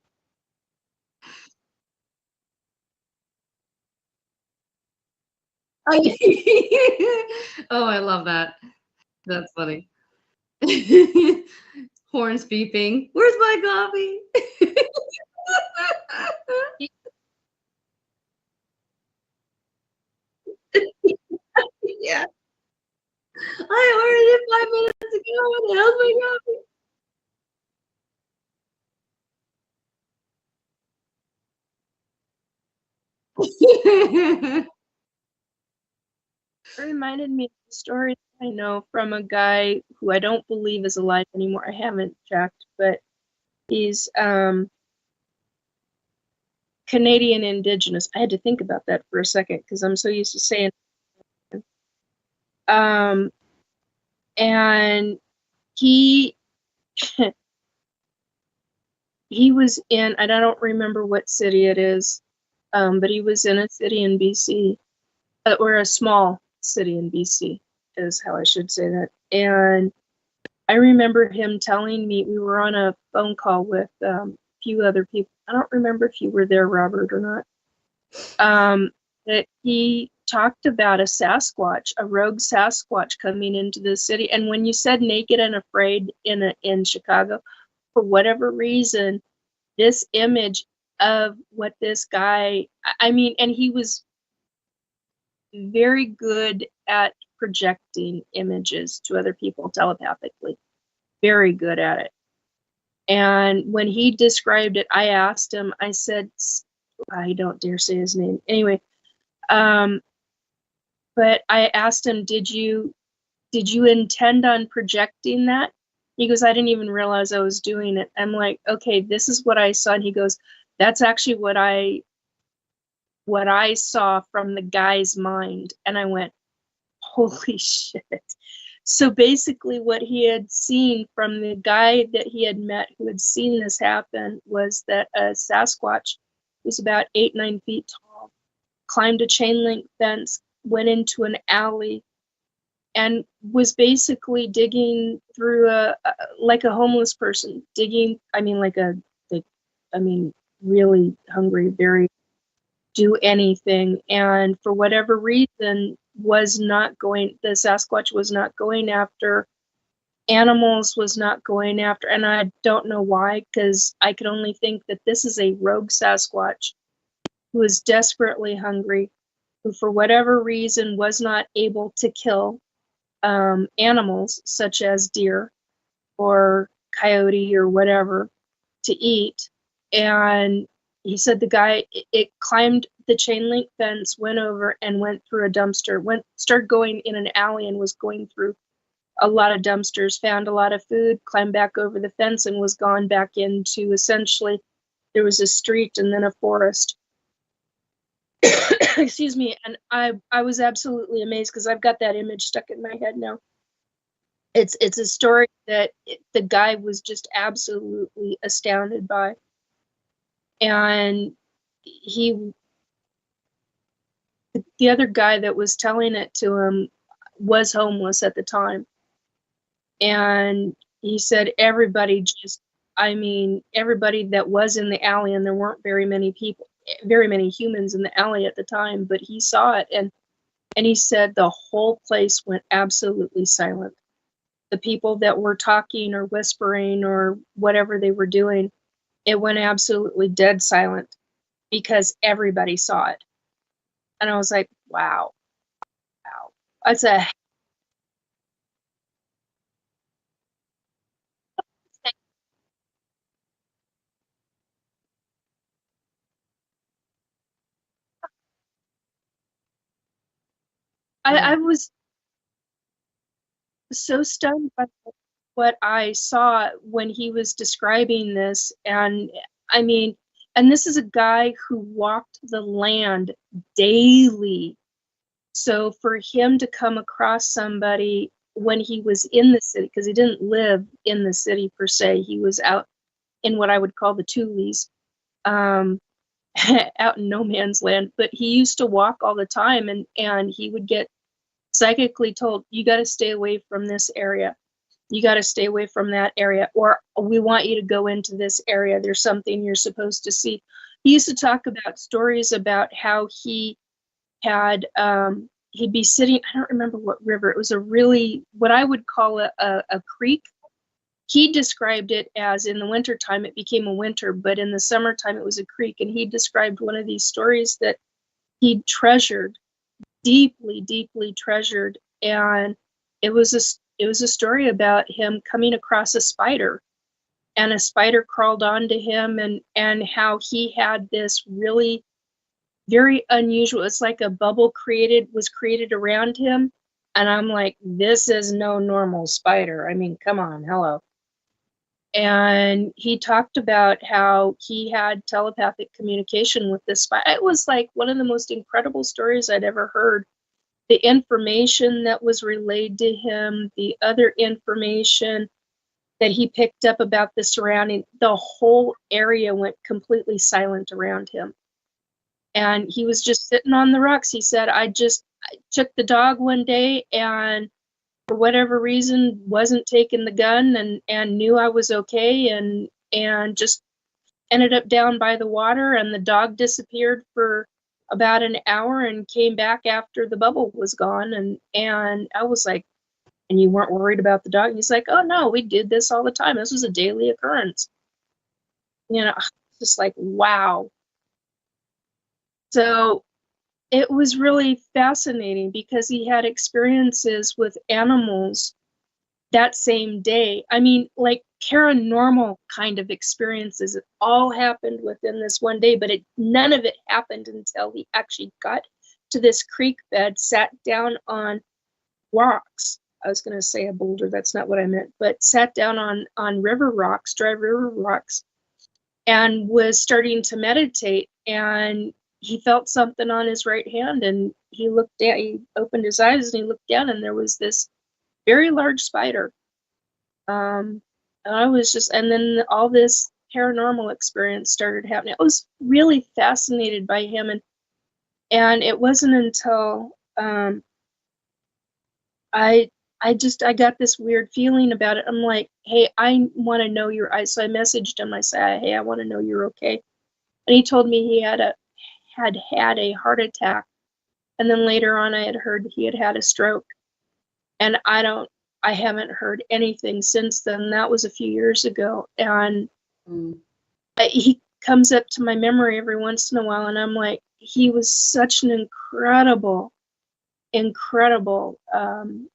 Oh, I love that. That's funny. Horns beeping. Where's my coffee? Yeah. I ordered it 5 minutes ago. What the hell's my coffee? It reminded me of a story I know from a guy who I don't believe is alive anymore. I haven't checked, but he's Canadian Indigenous. I had to think about that for a second because I'm so used to saying um and he he was in, and I don't remember what city it is, but he was in a city in BC, or a small city in BC is how I should say that. And I remember him telling me, we were on a phone call with a few other people. I don't remember if you were there, Robert, or not. That he talked about a Sasquatch, a rogue Sasquatch coming into the city. And when you said naked and afraid in Chicago, for whatever reason, this image of what this guy, I mean, and he was very good at projecting images to other people telepathically, very good at it. And when he described it, I asked him, I said, I don't dare say his name. Anyway, but I asked him, did you intend on projecting that? He goes, I didn't even realize I was doing it. I'm like, okay, this is what I saw. And he goes, that's actually what I saw from the guy's mind. And I went, holy shit. So basically what he had seen from the guy that he had met who had seen this happen was that a Sasquatch was about 8-9 feet tall, climbed a chain link fence, went into an alley, and was basically digging through like a homeless person, digging, really hungry, very do anything. And for whatever reason, the Sasquatch was not going after animals, was not going after, and I don't know why, because I can only think that this is a rogue Sasquatch who is desperately hungry, who for whatever reason was not able to kill animals such as deer or coyote or whatever to eat. And he said the guy, it climbed the chain link fence, went over and went through a dumpster, started going in an alley and was going through a lot of dumpsters, found a lot of food, climbed back over the fence and was gone back into, essentially, there was a street and then a forest. Excuse me. And I was absolutely amazed because I've got that image stuck in my head now. It's a story that the guy was just absolutely astounded by. And the other guy that was telling it to him was homeless at the time. And he said everybody everybody that was in the alley, and there weren't very many humans in the alley at the time, but he saw it, and he said the whole place went absolutely silent. The people that were talking or whispering or whatever they were doing, it went absolutely dead silent because everybody saw it. And I was like, wow. That's a I was so stunned by what I saw when he was describing this. And I mean, and this is a guy who walked the land daily. So for him to come across somebody when he was in the city, because he didn't live in the city per se, he was out in what I would call the Tules, out in no man's land. But he used to walk all the time, and he would get psychically told, you got to stay away from this area. You got to stay away from that area, or we want you to go into this area. There's something you're supposed to see. He used to talk about stories about how he had, he'd be sitting, I don't remember what river, it was a really, what I would call a creek. He described it as in the wintertime, it became a winter, but in the summertime, it was a creek. And he described one of these stories that he treasured, deeply, deeply treasured. And it was a story about him coming across a spider, and a spider crawled onto him, and how he had this really very unusual, it's like a bubble was created around him. And I'm like, this is no normal spider. I mean, come on, hello. And he talked about how he had telepathic communication with this spider. It was like one of the most incredible stories I'd ever heard. The information that was relayed to him, the other information that he picked up about the surrounding, the whole area went completely silent around him. And he was just sitting on the rocks. He said, I took the dog one day, and for whatever reason wasn't taking the gun, and knew I was okay, and just ended up down by the water, and the dog disappeared for about an hour and came back after the bubble was gone. And I was like, and you weren't worried about the dog? And he's like, oh no, we did this all the time. This was a daily occurrence. Just like, wow. So it was really fascinating because he had experiences with animals that same day. I mean, like paranormal kind of experiences. It all happened within this one day, but none of it happened until he actually got to this creek bed, sat down on rocks. I was going to say a boulder. That's not what I meant, but sat down on river rocks, dry river rocks, and was starting to meditate. And he felt something on his right hand, and he looked down, he opened his eyes and he looked down, and there was this very large spider. And I was just, and then all this paranormal experience started happening. I was really fascinated by him. And it wasn't until, I got this weird feeling about it. I'm like, hey, I want to know your eyes. So I messaged him. I said, hey, I want to know you're okay. And he told me he had had a heart attack. And then later on, I had heard he had a stroke. And I haven't heard anything since then. That was a few years ago. And he comes up to my memory every once in a while. And I'm like, he was such an incredible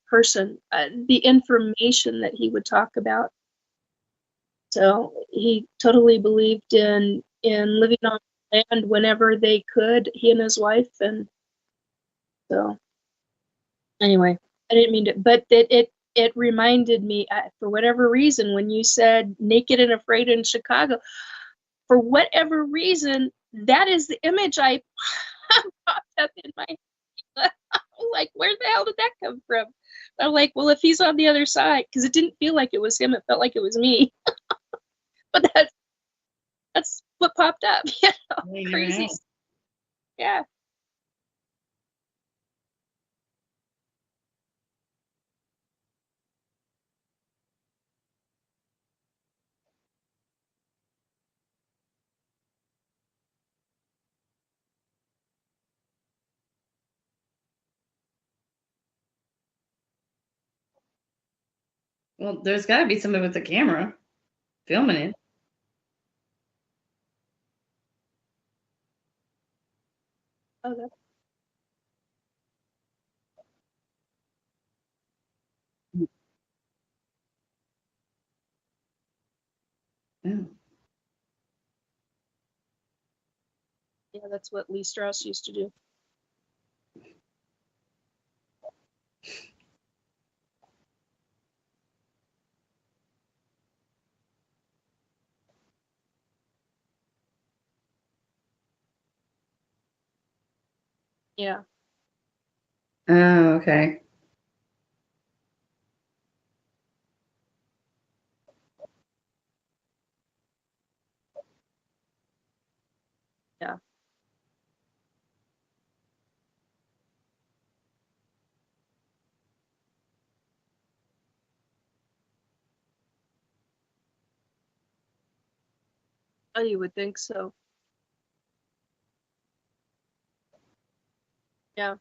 person. The information that he would talk about. So he totally believed in living on land whenever they could, he and his wife. And so anyway, I didn't mean to, but it reminded me, for whatever reason, when you said Naked and Afraid in Chicago, for whatever reason, that is the image I popped up in my head. Like, where the hell did that come from? I'm like, well, if he's on the other side, because it didn't feel like it was him, it felt like it was me. But that's what popped up. Crazy. Yeah. Well, there's got to be somebody with a camera filming it. Oh, that's Yeah. yeah, that's what Lee Strauss used to do. Yeah. Oh, okay. Yeah. Oh, you would think so. Yeah.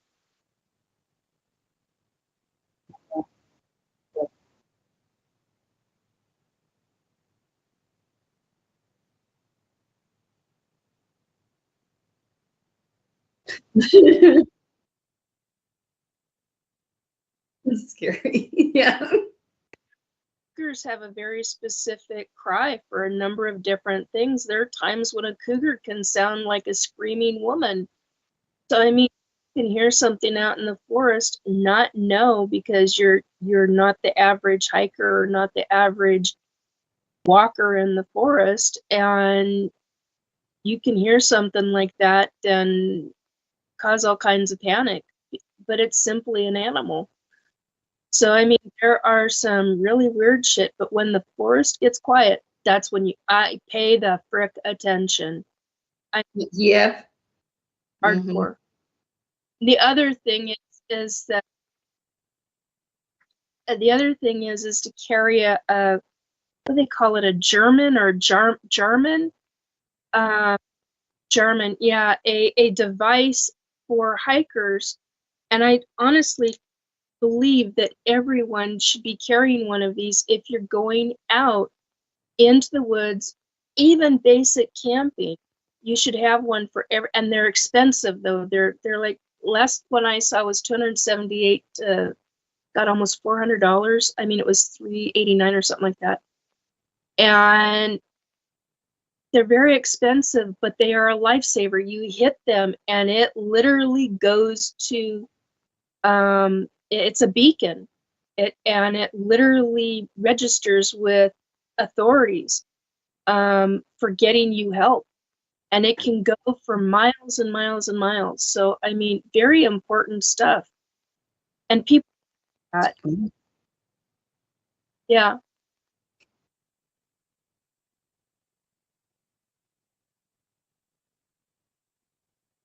It's scary. Yeah. Cougars have a very specific cry for a number of different things. There are times when a cougar can sound like a screaming woman. So I mean, you can hear something out in the forest, not know because you're not the average hiker or not the average walker in the forest, and you can hear something like that and cause all kinds of panic. But it's simply an animal. So I mean, there are some really weird shit, but when the forest gets quiet, that's when I pay the frick attention. I Yeah. Mhm. hardcore. The other thing is that the other thing is to carry a what do they call it, a German or German uh, German, yeah, a device for hikers, and I honestly believe that everyone should be carrying one of these if you're going out into the woods, even basic camping. You should have one for every, and they're expensive though. They're like, last one I saw was 278, got almost $400. I mean, it was 389 or something like that. And they're very expensive, but they are a lifesaver. You hit them and it literally goes to it's a beacon. It literally registers with authorities for getting you help. And it can go for miles and miles and miles. So I mean, very important stuff. And people, yeah.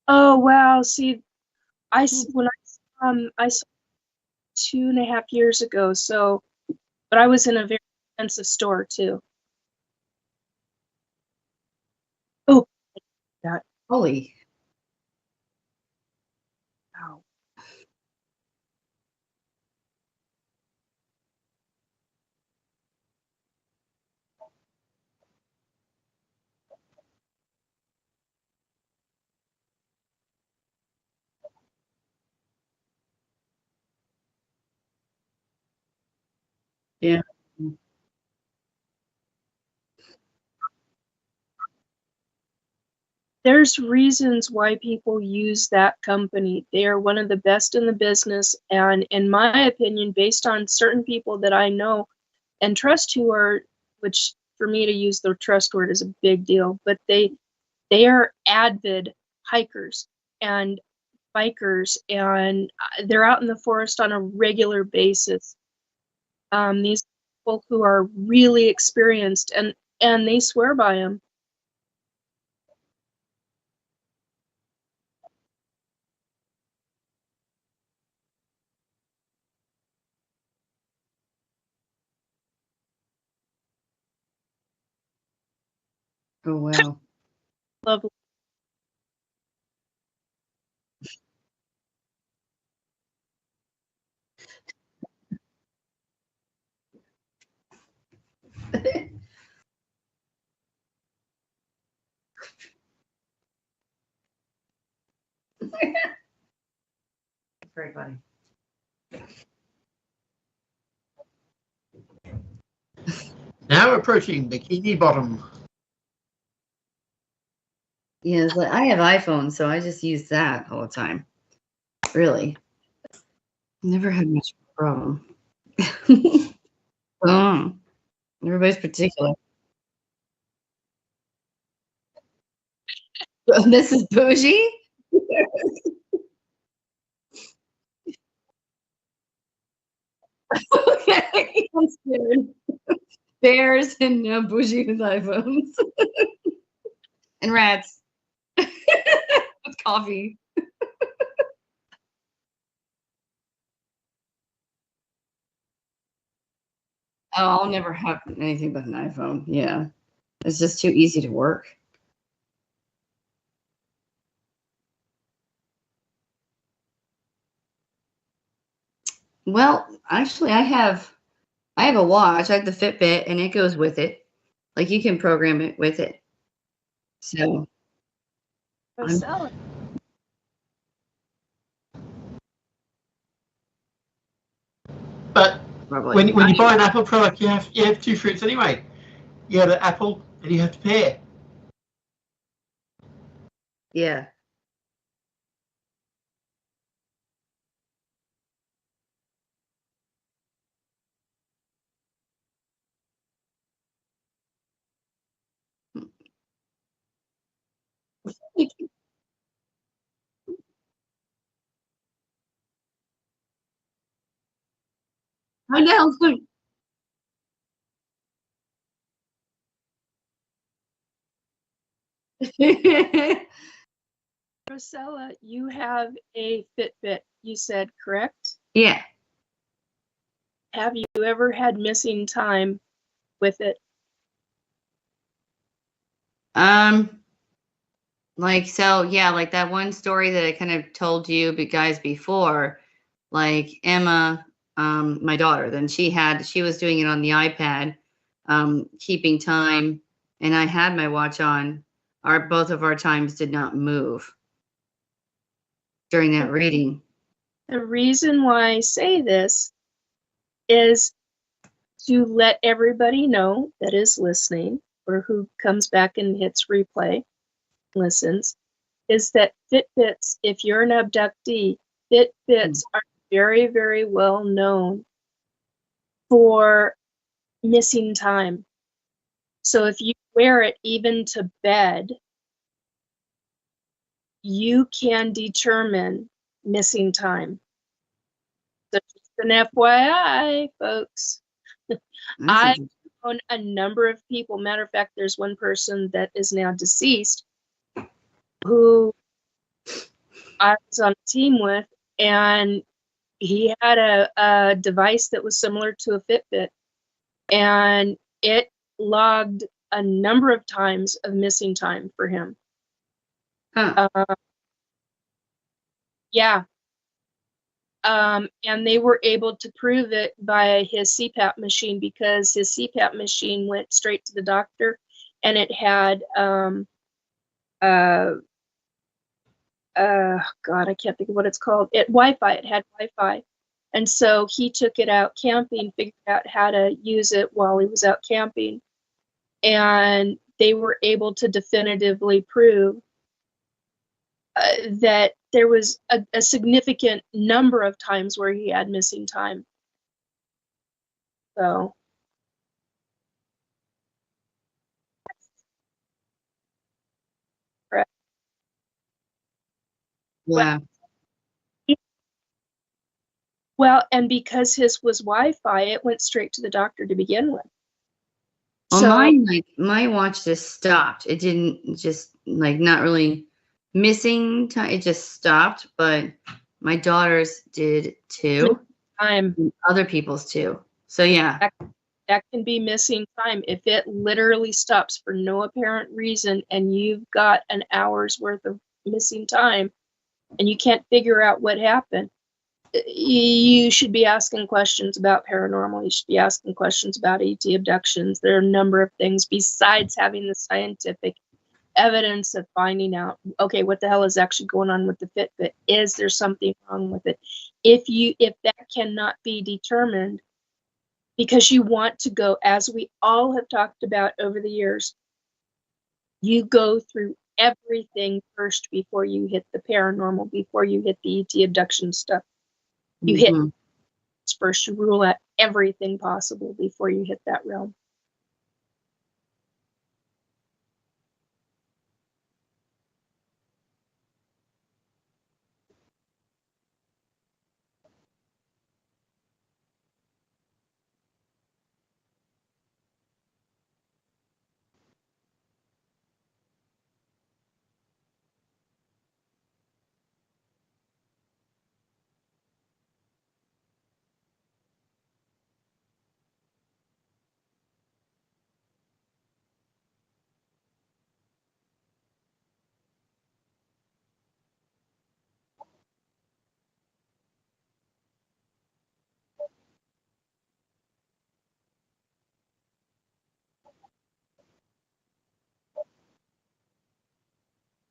Oh wow. See, when I saw 2.5 years ago. So, but I was in a very expensive store too. Oh, that. Holy. Wow. Yeah. There's reasons why people use that company. They are one of the best in the business. And in my opinion, based on certain people that I know and trust who are, which for me to use the trust word is a big deal, but they are avid hikers. And bikers, and they're out in the forest on a regular basis. These people who are really experienced, and they swear by them. Oh, wow. Lovely. Very funny. Now approaching Bikini Bottom. Yeah, it's like I have iPhone, so I just use that all the time. Really. Never had much problem. Oh, everybody's particular. This is bougie? Okay, I'm scared. Bears and bougie with iPhones. And rats. With coffee. Oh, I'll never have anything but an iPhone. Yeah. It's just too easy to work. Well, actually I have a watch. I have the Fitbit and it goes with it. Like you can program it with it. So Go I'm sell it. But probably when you buy an Apple product, you have two fruits anyway. You have an apple and you have the pear. yeah. I know. Rosella, you have a Fitbit, you said, correct? Yeah. Have you ever had missing time with it? Like so yeah, like that one story that I kind of told you guys before, like Emma, my daughter, then she was doing it on the iPad, keeping time, and I had my watch on. Our both of our times did not move during that reading. The reason why I say this is to let everybody know that is listening or who comes back and hits replay, listens, is that Fitbits, if you're an abductee, Fitbits are very, very well known for missing time. So if you wear it even to bed, you can determine missing time. So just an FYI, folks. I've known a number of people. Matter of fact, there's one person that is now deceased who I was on a team with, and he had a device that was similar to a Fitbit, and it logged a number of times of missing time for him. Huh. Yeah. And they were able to prove it by his CPAP machine, because his CPAP machine went straight to the doctor, and it had God, I can't think of what it's called. Wi-Fi. It had Wi-Fi, and so he took it out camping, figured out how to use it while he was out camping, and they were able to definitively prove that there was a significant number of times where he had missing time. So. Yeah. Well, and because his was Wi-Fi, it went straight to the doctor to begin with. Well, So mine, like, my watch just stopped. It didn't just, like, not really missing time. It just stopped, but my daughter's did too, time and other people's too. So yeah. that can be missing time. If it literally stops for no apparent reason and you've got an hour's worth of missing time and you can't figure out what happened, you should be asking questions about paranormal. You should be asking questions about ET abductions. There are a number of things besides having the scientific evidence of finding out, okay, what the hell is actually going on with the Fitbit? Is there something wrong with it? If that cannot be determined, because you want to go, as we all have talked about over the years, you go through everything first before you hit the paranormal, before you hit the ET abduction stuff. You hit first, you rule out everything possible before you hit that realm.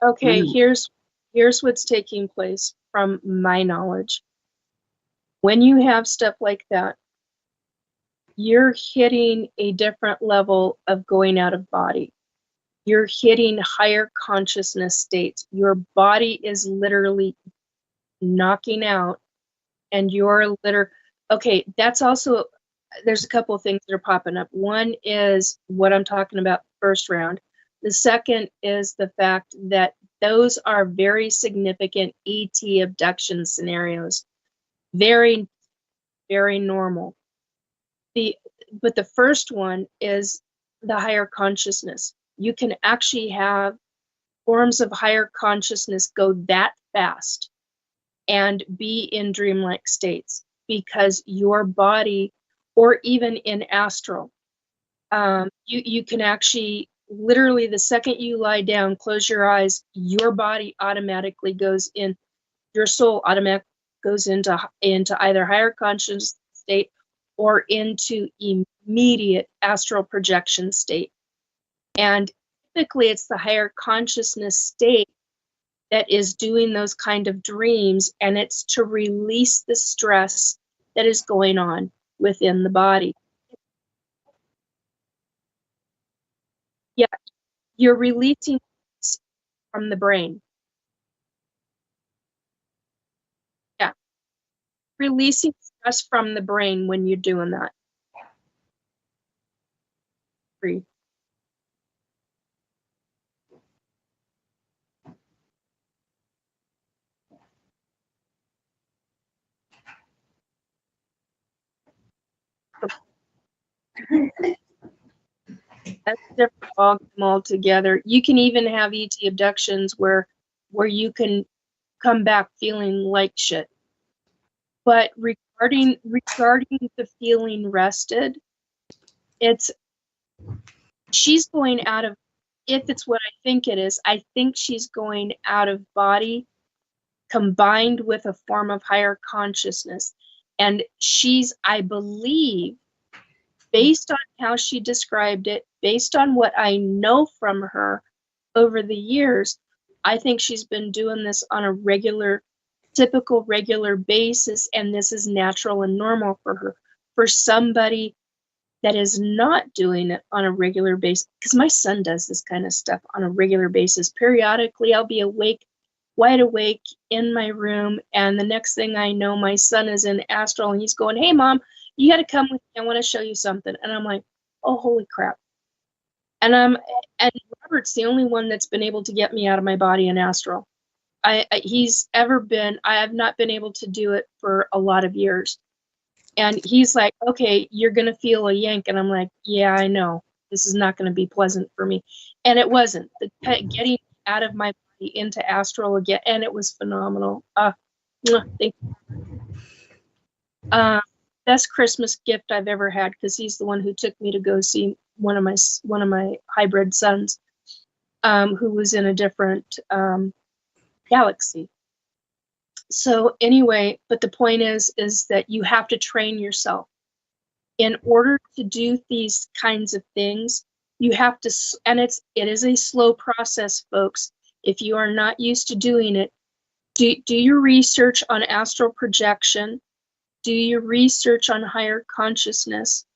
Okay, here's what's taking place from my knowledge. When you have stuff like that, you're hitting a different level of going out of body. You're hitting higher consciousness states. Your body is literally knocking out, and you're okay, that's also, there's a couple of things that are popping up. One is what I'm talking about first round. The second is the fact that those are very significant ET abduction scenarios. Very, very normal. But the first one is the higher consciousness. You can actually have forms of higher consciousness go that fast and be in dreamlike states because your body, or even in astral, you can actually literally, the second you lie down, close your eyes, your body automatically goes in, your soul automatically goes into either higher conscious state or into immediate astral projection state. And typically it's the higher consciousness state that is doing those kind of dreams, and it's to release the stress that is going on within the body. Yeah, you're releasing from the brain. Yeah, releasing stress from the brain when you're doing that. Free. That's a different ballgame altogether. You can even have ET abductions where you can come back feeling like shit. But regarding the feeling rested, she's going out of, if it's what I think it is, I think she's going out of body combined with a form of higher consciousness. And she's, I believe, based on how she described it, based on what I know from her over the years, I think she's been doing this on a typical regular basis, and this is natural and normal for her. For somebody that is not doing it on a regular basis, because my son does this kind of stuff on a regular basis. Periodically, I'll be wide awake in my room, and the next thing I know, my son is in astral, and he's going, "Hey, Mom, you got to come with me. I want to show you something." And I'm like, "Oh, holy crap!" And Robert's the only one that's been able to get me out of my body in astral. he's ever been. I have not been able to do it for a lot of years. And he's like, okay, you're going to feel a yank. And I'm like, yeah, I know. This is not going to be pleasant for me. And it wasn't. Getting out of my body into astral again, and it was phenomenal. Thank you. Best Christmas gift I've ever had, because he's the one who took me to go see one of my hybrid sons, who was in a different galaxy. So anyway, but the point is that you have to train yourself. In order to do these kinds of things, you have to, and it is a slow process, folks. If you are not used to doing it, do your research on astral projection, do your research on higher consciousness,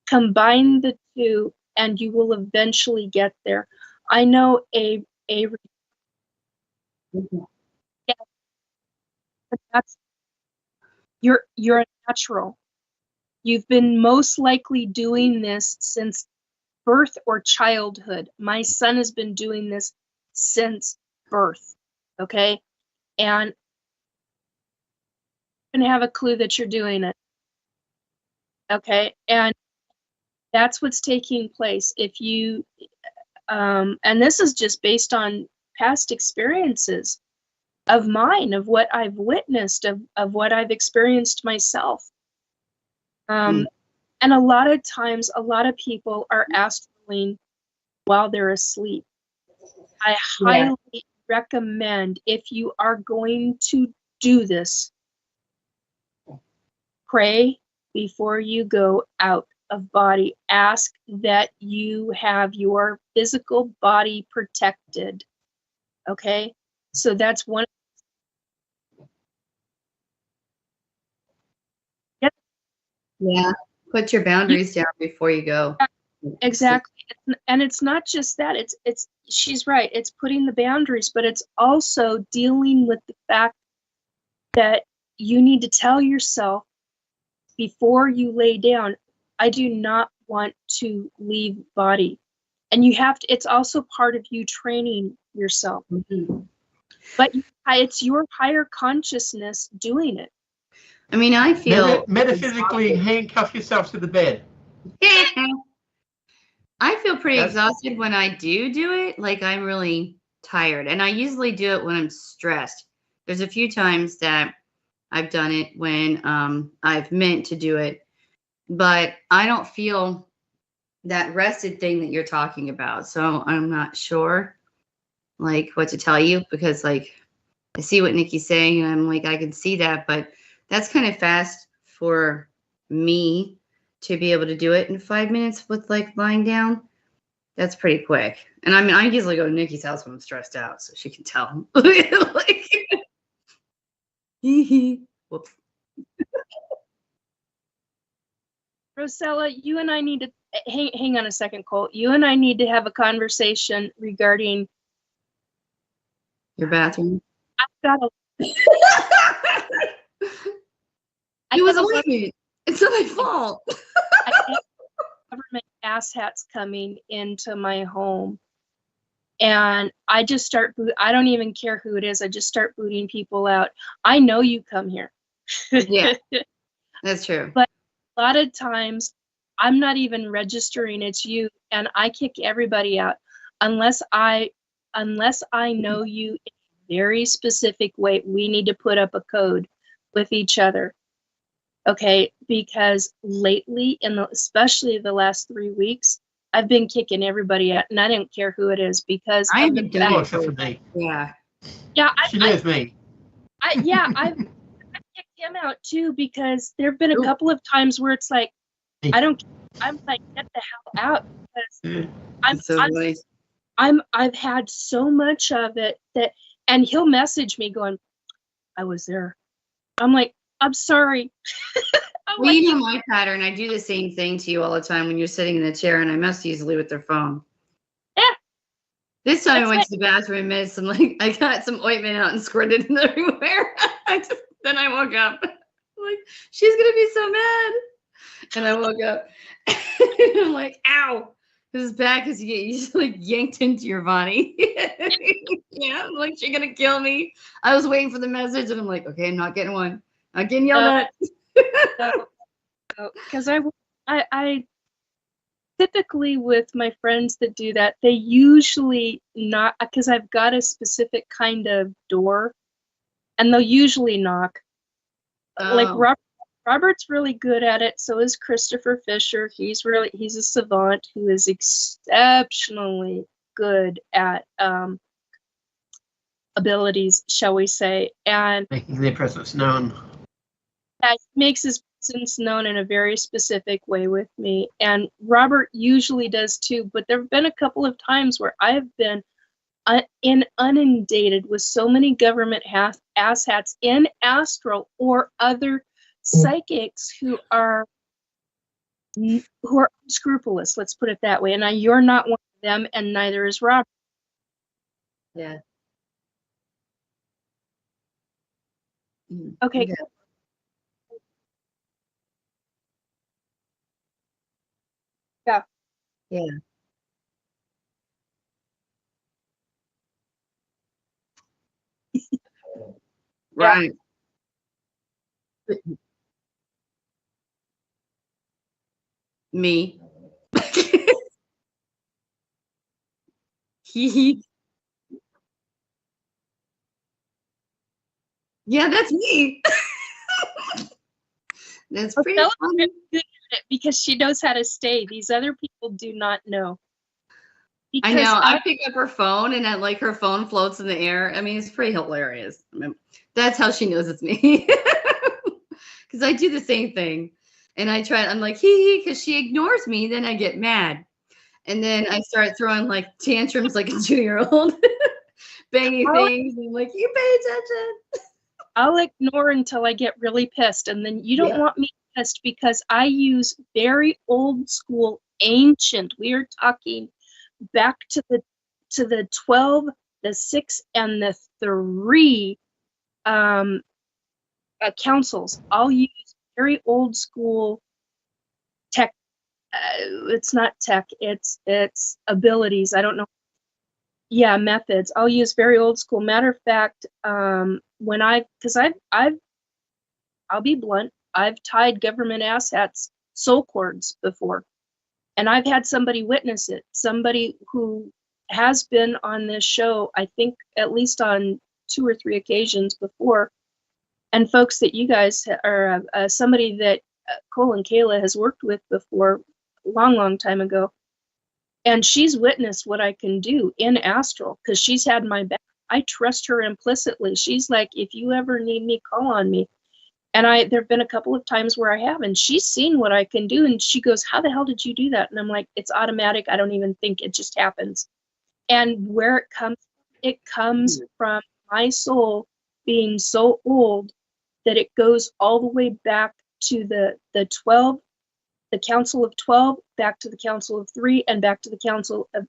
combine the two, and you will eventually get there. I know yeah, that's, you're a natural. You've been most likely doing this since birth or childhood. My son has been doing this since birth, okay? And you can have a clue that you're doing it, okay? And that's what's taking place. If you, and this is just based on past experiences of mine, of what I've witnessed, of what I've experienced myself. And a lot of times, a lot of people are astraling while they're asleep. I highly recommend, if you are going to do this, pray before you go out of body. Ask that you have your physical body protected. Okay? So that's one. Yeah. Put your boundaries down before you go. Exactly. And it's not just that. It's she's right. It's putting the boundaries, but it's also dealing with the fact that you need to tell yourself before you lay down, I do not want to leave body. And you have to, it's also part of you training yourself. Mm-hmm. But it's your higher consciousness doing it. I mean, I feel metaphysically handcuff yourself to the bed. I feel pretty exhausted when I do it. Like, I'm really tired. And I usually do it when I'm stressed. There's a few times that I've done it when I've meant to do it. But I don't feel that rested thing that you're talking about. So I'm not sure, like, what to tell you. Because, like, I see what Nikki's saying. And I'm like, I can see that. But that's kind of fast for me to be able to do it in 5 minutes with, like, lying down. That's pretty quick. And I mean, I usually go to Nikki's house when I'm stressed out, so she can tell. Like, whoops. Rosella, you and I need to hang on a second, Cole. You and I need to have a conversation regarding Your bathroom. I've got a. It was a It's not my fault. I have government asshats coming into my home, and I just start. I don't even care who it is. I just start booting people out. I know you come here. Yeah, that's true. But a lot of times, I'm not even registering it's you, and I kick everybody out unless I know you in a very specific way. We need to put up a code with each other. Okay, because lately, especially the last 3 weeks, I've been kicking everybody out, and I don't care who it is because I haven't done it for me. Yeah. Yeah, she knows me. I've kicked him out too, because there have been a couple of times where it's like, I'm like, get the hell out, because I've had so much of it that, and he'll message me going, I was there. I'm like, I'm sorry. Well, you know my pattern. I do the same thing to you all the time when you're sitting in the chair, and I must usually with their phone. Yeah. This time I went to the bathroom and some, like, I got some ointment out and squirted it everywhere. Then I woke up. Like, she's gonna be so mad. And I woke up. And I'm like, ow. Because it's bad because you just like yanked into your body. Yeah, I'm like, she's gonna kill me. I was waiting for the message and I'm like, okay, I'm not getting one. I'm getting yelled at. Because I typically with my friends that do that, they usually not, because I've got a specific kind of door, and they'll usually knock. Like Oh. Robert's really good at it. So is Christopher Fisher. He's a savant who is exceptionally good at abilities, shall we say, and Making their presence known. that makes his presence known in a very specific way with me. And Robert usually does too, but there have been a couple of times where I've been inundated with so many government asshats in astral or other psychics who are unscrupulous, let's put it that way. And you're not one of them, and neither is Robert. Yeah. Okay. Yeah. Yeah. Right. Me. Yeah, that's me. That's pretty Stella's funny. very good at it because she knows how to stay. These other people do not know. I know. I pick up her phone and then like her phone floats in the air. I mean, it's pretty hilarious. I mean, that's how she knows it's me. Because I do the same thing. And I'm like, hee, because she ignores me. Then I get mad. And then I start throwing like tantrums like a 2-year-old, banging things. And I'm like, you pay attention. I'll ignore until I get really pissed. And then you don't want me pissed because I use very old school, ancient. We are talking back to the 12, the 6, and the 3 councils. I'll use very old school tech. It's not tech. It's abilities. I don't know. Yeah, methods. I'll use very old school. Matter of fact, because I'll be blunt. I've tied government asshats soul cords before, and I've had somebody witness it. Somebody who has been on this show, I think, at least on 2 or 3 occasions before, and folks that you guys are somebody that Cole and Kayla has worked with before, long time ago. And she's witnessed what I can do in astral because she's had my back. I trust her implicitly. She's like, if you ever need me, call on me. And there have been a couple of times where I have, and she's seen what I can do. And she goes, how the hell did you do that? And I'm like, it's automatic. I don't even think, it just happens. And where it comes from my soul being so old that it goes all the way back to the 12, the Council of 12, back to the Council of 3, and back to the Council of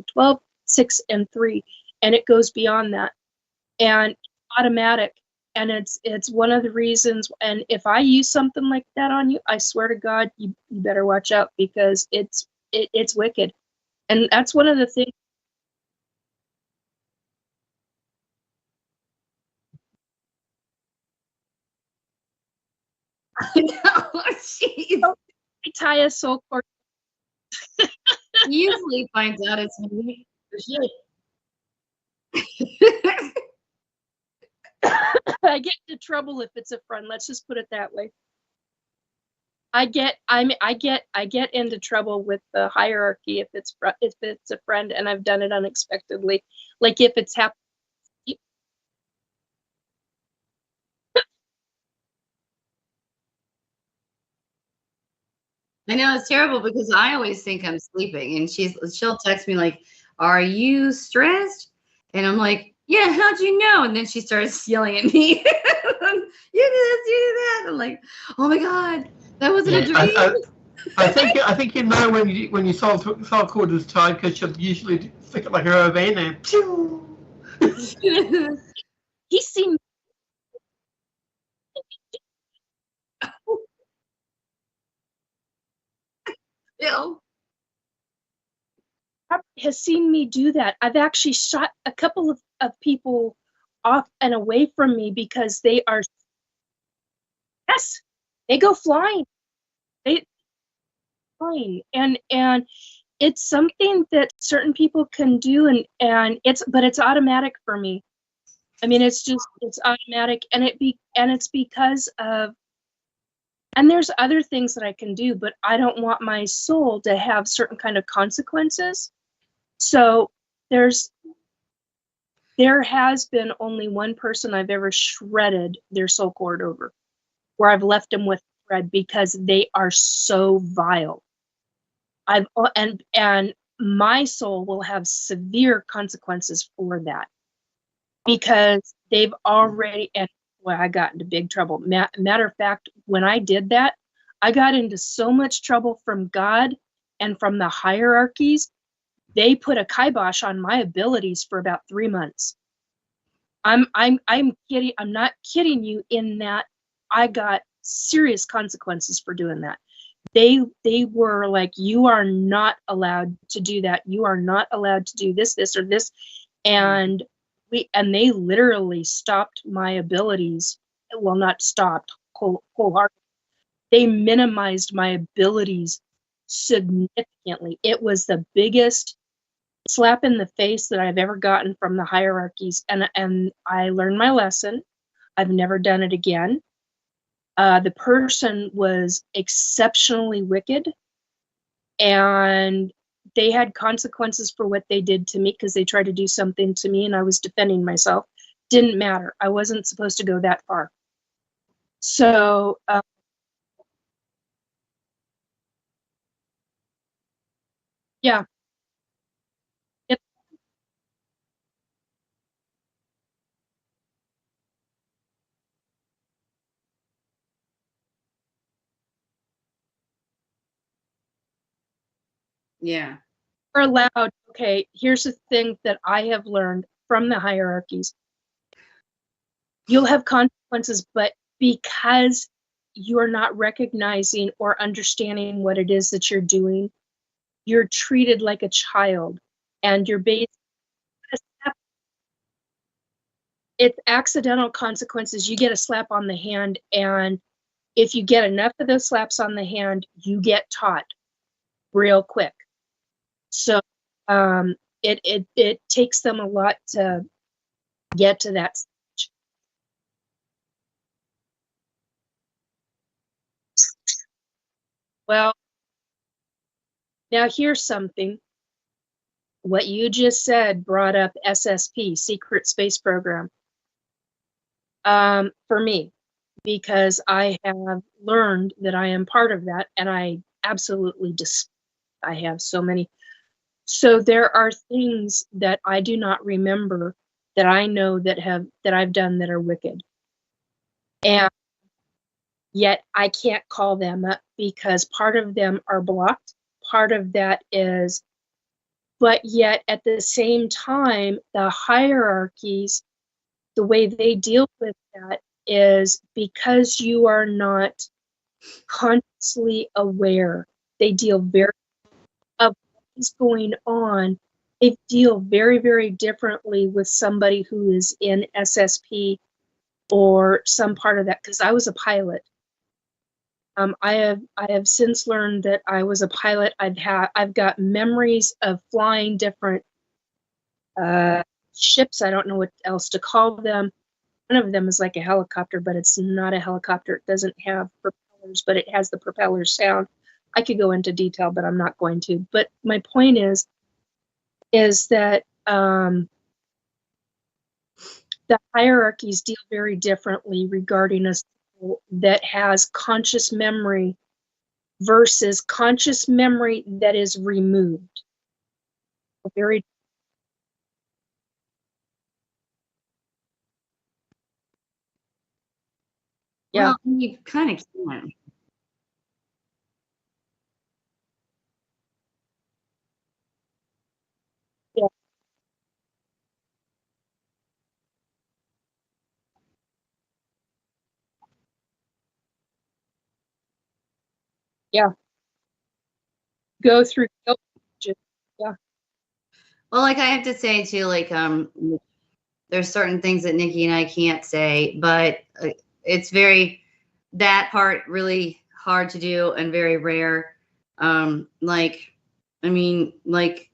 12, 6, and 3, and it goes beyond that, and automatic, and it's one of the reasons. And if I use something like that on you, I swear to God, you better watch out because it's wicked, and that's one of the things. Jeez. Tie a soul cord. He usually finds out it's me. I get into trouble if it's a friend. Let's just put it that way. I get into trouble with the hierarchy if it's a friend, and I've done it unexpectedly. Like if it's happened. I know it's terrible because I always think I'm sleeping, and she'll text me like, "Are you stressed?" And I'm like, "Yeah, how'd you know?" And then she starts yelling at me, "You do this, you do that." I'm like, "Oh my God, that wasn't a dream." I think you know when you solve cord is tied because she'll usually stick it like a rubber band and He's seen. Bill. has seen me do that. I've actually shot a couple of people off and away from me because they are, yes, they go flying. They flying. And it's something that certain people can do, and it's automatic for me. I mean, it's automatic, and it's because of, and there's other things that I can do, but I don't want my soul to have certain kind of consequences. So there has been only one person I've ever shredded their soul cord over, where I've left them with thread because they are so vile. And my soul will have severe consequences for that, because they've already, and well, I got into big trouble. Matter of fact, when I did that, I got into so much trouble from God and from the hierarchies. They put a kibosh on my abilities for about 3 months. I'm kidding. I'm not kidding you in that I got serious consequences for doing that. They were like, you are not allowed to do that. You are not allowed to do this, or this. And they literally stopped my abilities. Well, not stopped wholeheartedly. They minimized my abilities significantly. It was the biggest slap in the face that I've ever gotten from the hierarchies, and I learned my lesson. I've never done it again. The person was exceptionally wicked, and they had consequences for what they did to me because they tried to do something to me and I was defending myself. Didn't matter. I wasn't supposed to go that far. So, yeah. It, Yeah. we're allowed. Okay, here's the thing that I have learned from the hierarchies. You'll have consequences, but because you're not recognizing or understanding what it is that you're doing, you're treated like a child, and you're based. It's accidental consequences. You get a slap on the hand, and if you get enough of those slaps on the hand, you get taught real quick. So it takes them a lot to get to that stage. Well, now here's something. What you just said brought up SSP, Secret Space Program, for me, because I have learned that I am part of that, and I absolutely I have so many. So there are things that I do not remember that I know that I've done that are wicked. And yet I can't call them up because part of them are blocked. Part of that is, but yet at the same time, the hierarchies, the way they deal with that is because you are not consciously aware. They deal very of what is going on. They deal very, very differently with somebody who is in SSP or some part of that. Because I was a pilot. I have since learned that I was a pilot. I've got memories of flying different ships. I don't know what else to call them. One of them is like a helicopter, but it's not a helicopter. It doesn't have propellers, but it has the propeller sound. I could go into detail, but I'm not going to. But my point is that the hierarchies deal very differently regarding a soul that has conscious memory versus conscious memory that is removed. Very, yeah. Well, you kind of can. Yeah. Yeah. Go through. Yeah. Well, like I have to say too, like there's certain things that Nikki and I can't say, but it's that part really hard to do and very rare. Like, I mean, like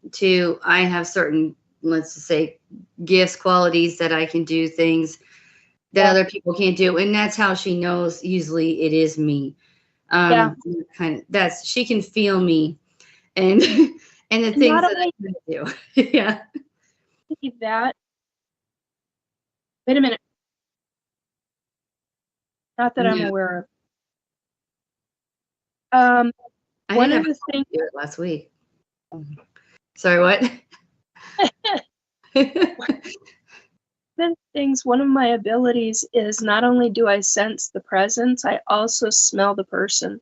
I have certain, let's just say, gifts, qualities that I can do things that other people can't do, and that's how she knows. Usually, it is me. Kind of she can feel me, and and the things that I can do. Yeah. That. Wait a minute. Not that I'm aware of. One of the things last week. Sorry, what? One of my abilities is not only do I sense the presence, I also smell the person.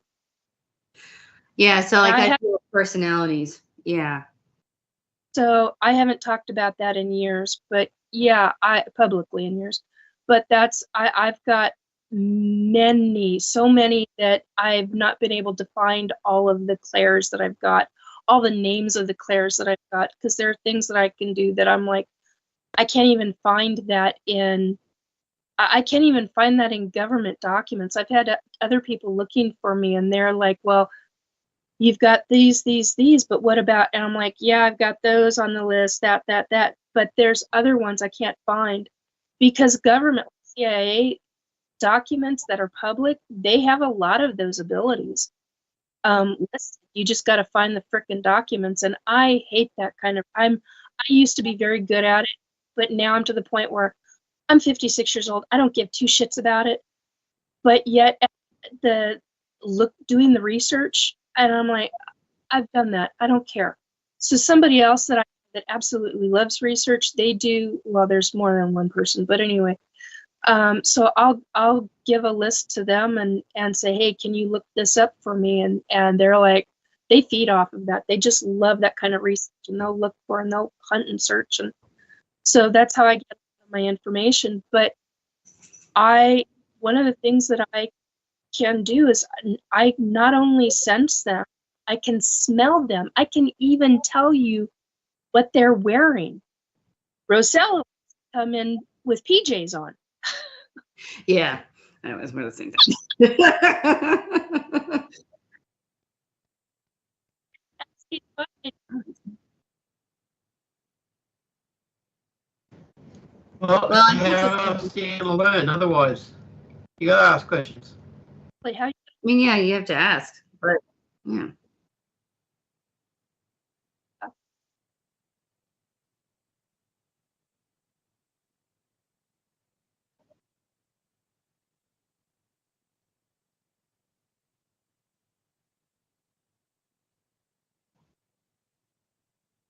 Yeah, so like I feel personalities. Yeah. So I haven't talked about that in years, but yeah, publicly in years. But I've got so many that I've not been able to find all of the clairs that I've got, all the names of the clairs that I've got, because there are things that I can do that I'm like, I can't even find that in government documents. I've had other people looking for me, and they're like, well, you've got these, but what about, and I'm like, yeah, I've got those on the list, that, but there's other ones I can't find, because government, CIA documents that are public, they have a lot of those abilities. You just got to find the frickin' documents, and I hate that kind of, I used to be very good at it, but now I'm to the point where I'm 56 years old. I don't give two shits about it. But yet, doing the research, and I'm like, I've done that. I don't care. So somebody else that absolutely loves research, they do. Well, there's more than one person, but anyway. So I'll give a list to them and say, hey, can you look this up for me? And they're like, they feed off of that. They just love that kind of research, and they'll look for and they'll hunt and search, and so that's how I get my information. But one of the things that I can do is I not only sense them, I can smell them. I can even tell you what they're wearing. Rosella come in with PJs on. Yeah, that was one of the things. Well, how else do you learn? Otherwise, you gotta ask questions. I mean, yeah, you have to ask, but yeah.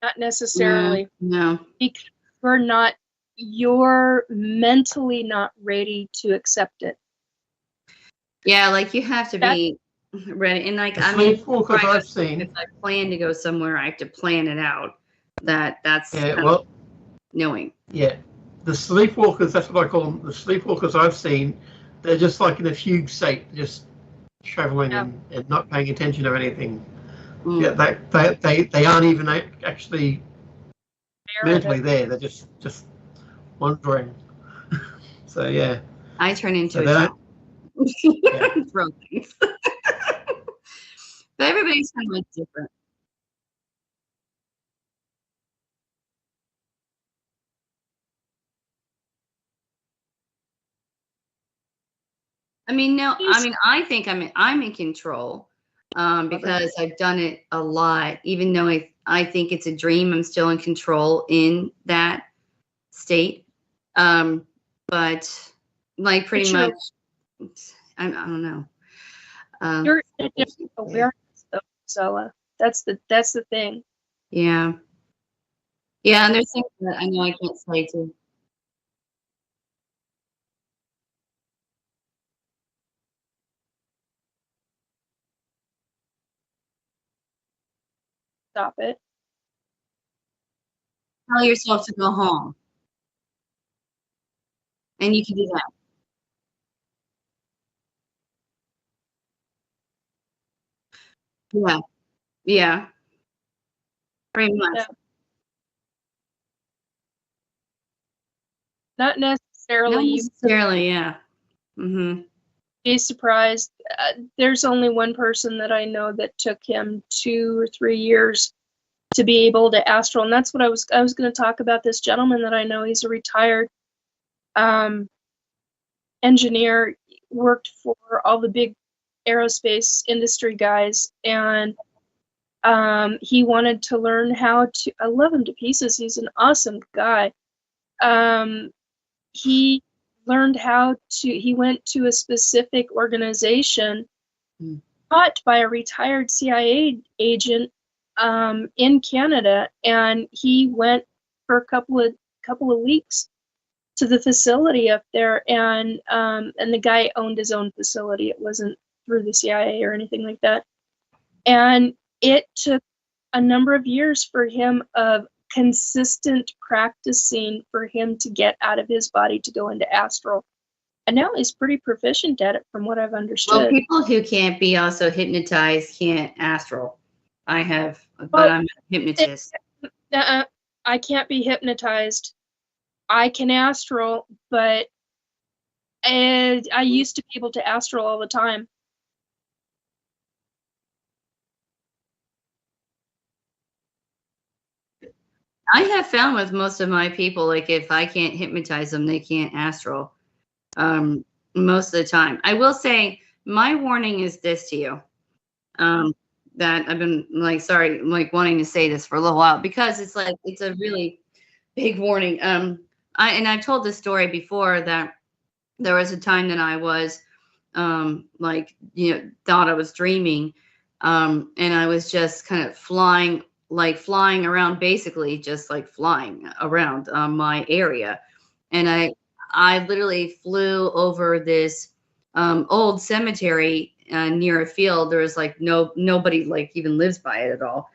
Not necessarily. No. Because you're mentally not ready to accept it. Yeah, like you have to be ready. And like, I mean, I've seen. If I plan to go somewhere, I have to plan it out. That's knowing. Yeah. The sleepwalkers, that's what I call them. The sleepwalkers I've seen, they're just like in a fugue state, just traveling and not paying attention to anything. Yeah, they aren't even actually mentally there. They're just wandering. So yeah. I turn into a throw things. But everybody's kind of like different. I mean, no. I mean, I think I'm in control because I've done it a lot. Even though I think it's a dream, I'm still in control in that state. But like pretty much, I don't know. You're in a different awareness, though, Zella. That's the thing. Yeah. Yeah, and there's things that I know I can't say too. Stop it. Tell yourself to go home. And you can do that. Yeah. Yeah. Pretty much. Not necessarily. Not You necessarily, yeah. Mm-hmm. be surprised. There's only one person that I know that took him 2 or 3 years to be able to astral, and that's what I was going to talk about. This gentleman that I know, he's a retired engineer, worked for all the big aerospace industry guys, and he wanted to learn how to. I love him to pieces. He's an awesome guy. He learned how to. He went to a specific organization taught by a retired CIA agent in Canada, and he went for a couple of weeks to the facility up there, and the guy owned his own facility. It wasn't through the CIA or anything like that. And it took a number of years for him of consistent practicing for him to get out of his body to go into astral. And now he's pretty proficient at it from what I've understood. Well, people who can't be also hypnotized can't astral. I have, but I'm a hypnotist. I can't be hypnotized. I can astral, but I used to be able to astral all the time. I have found with most of my people, like if I can't hypnotize them, they can't astral. Most of the time. I will say my warning is this to you. That I've been like, sorry, like wanting to say this for a little while because it's like, it's a really big warning. I've told this story before that there was a time that I was like, thought I was dreaming. And I was just kind of flying around, basically just like flying around my area. And I literally flew over this old cemetery near a field. There was like nobody like even lives by it at all.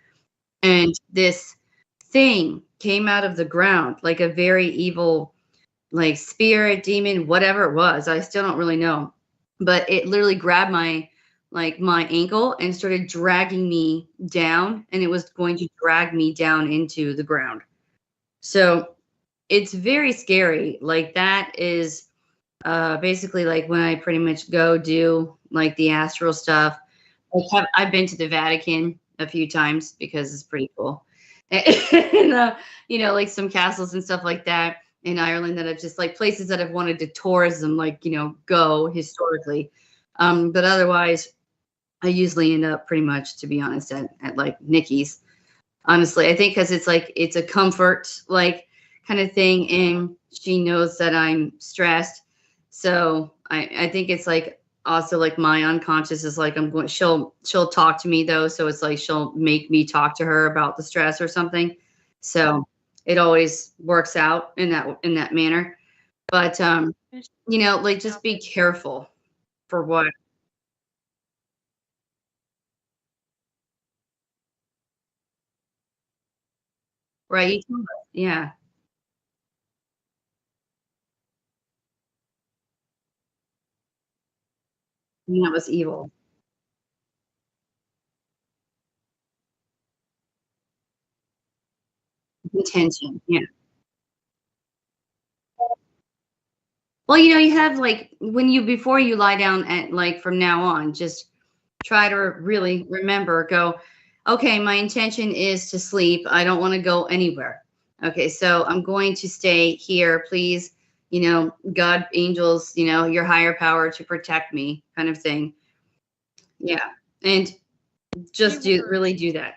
And this thing came out of the ground, like a very evil, like spirit, demon, whatever it was. I still don't really know, but it literally grabbed my ankle and started dragging me down, and it was going to drag me down into the ground. So it's very scary. Like that is basically like when I pretty much go do like the astral stuff. I've been to the Vatican a few times because it's pretty cool. And like some castles and stuff like that in Ireland that I've just like places that I've wanted to tourism, like, go historically. But otherwise I usually end up pretty much, to be honest, at like Nikki's. Honestly, I think because it's like, it's a comfort, like kind of thing. And she knows that I'm stressed. So I think it's like also like my unconscious is like, she'll talk to me though. So it's like, she'll make me talk to her about the stress or something. So it always works out in that manner. But, like just be careful for what. Right. Yeah. And that was evil. Intention. Yeah. Well, you have like before you lie down at like from now on, just try to really remember, go, okay, my intention is to sleep. I don't want to go anywhere. Okay, so I'm going to stay here. Please, God, angels, your higher power to protect me, kind of thing. Yeah. And just really do that.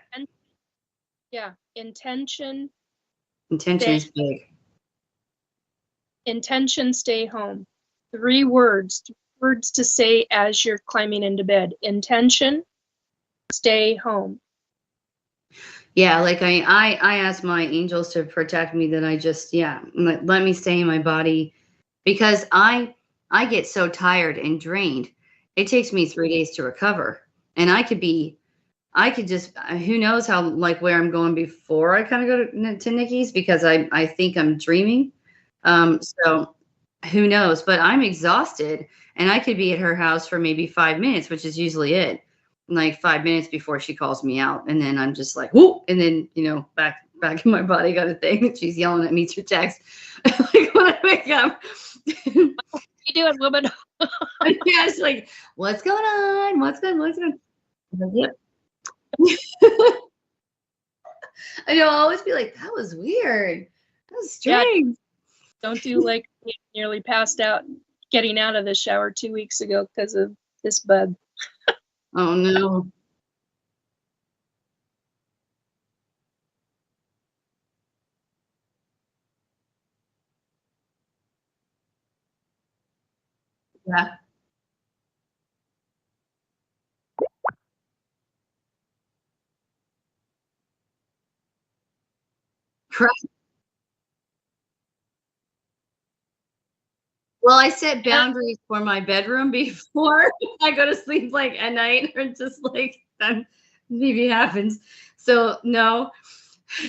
Yeah. Intention. Intention is big. Intention, stay home. 3 words to say as you're climbing into bed. Intention, stay home. Yeah, like I ask my angels to protect me, that I just, let me stay in my body, because I get so tired and drained. It takes me 3 days to recover, and I could just, who knows how, like where I'm going before I kind of go to Nikki's, because I think I'm dreaming. So who knows, but I'm exhausted, and I could be at her house for maybe 5 minutes, which is usually it. Like 5 minutes before she calls me out, and then I'm just like, whoo, and then back back in my body got a thing that she's yelling at me through text. Like when I wake up. What you doing, woman? Yeah, it's like, what's going on? What's going on? Yep. I know, I'll always be like, that was weird. That was strange. Don't do like me, nearly passed out getting out of the shower 2 weeks ago because of this bug. Oh no. Yeah. Correct. Well, I set boundaries for my bedroom before I go to sleep, like at night, or just like that maybe happens. So no.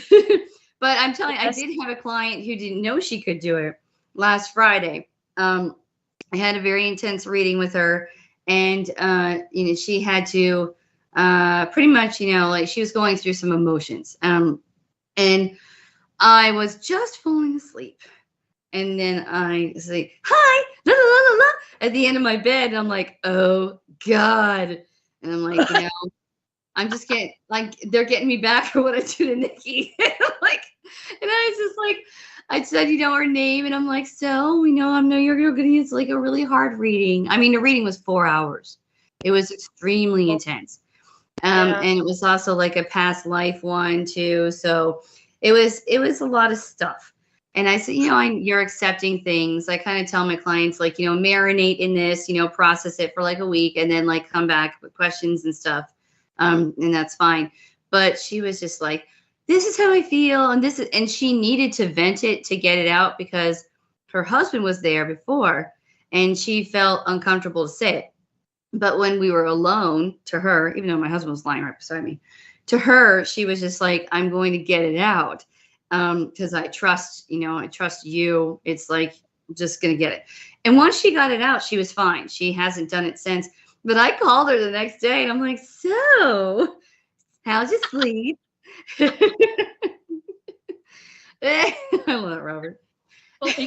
But I'm telling you, I did have a client who didn't know she could do it last Friday. I had a very intense reading with her, and she had to pretty much, like she was going through some emotions. And I was just falling asleep. And then I was like, hi, la, la, la, la, la, at the end of my bed. And I'm like, oh, God. And I'm like, I'm just getting, like, they're getting me back for what I do to Nikki. And I was just like, I said, her name. And I'm like, so we know, I know you're going to use like a really hard reading. I mean, the reading was 4 hours. It was extremely intense. And it was also like a past life one too. So it was a lot of stuff. And I said, you're accepting things. I kind of tell my clients, like, marinate in this, process it for like a week and then like come back with questions and stuff. And that's fine. But she was just like, this is how I feel. And she needed to vent it to get it out because her husband was there before and she felt uncomfortable to say it. But when we were alone, to her, even though my husband was lying right beside me, to her, she was just like, I'm going to get it out. Because I trust you. It's like, just going to get it. And once she got it out, she was fine. She hasn't done it since. But I called her the next day and I'm like, so how'd you sleep? I love that, Robert. But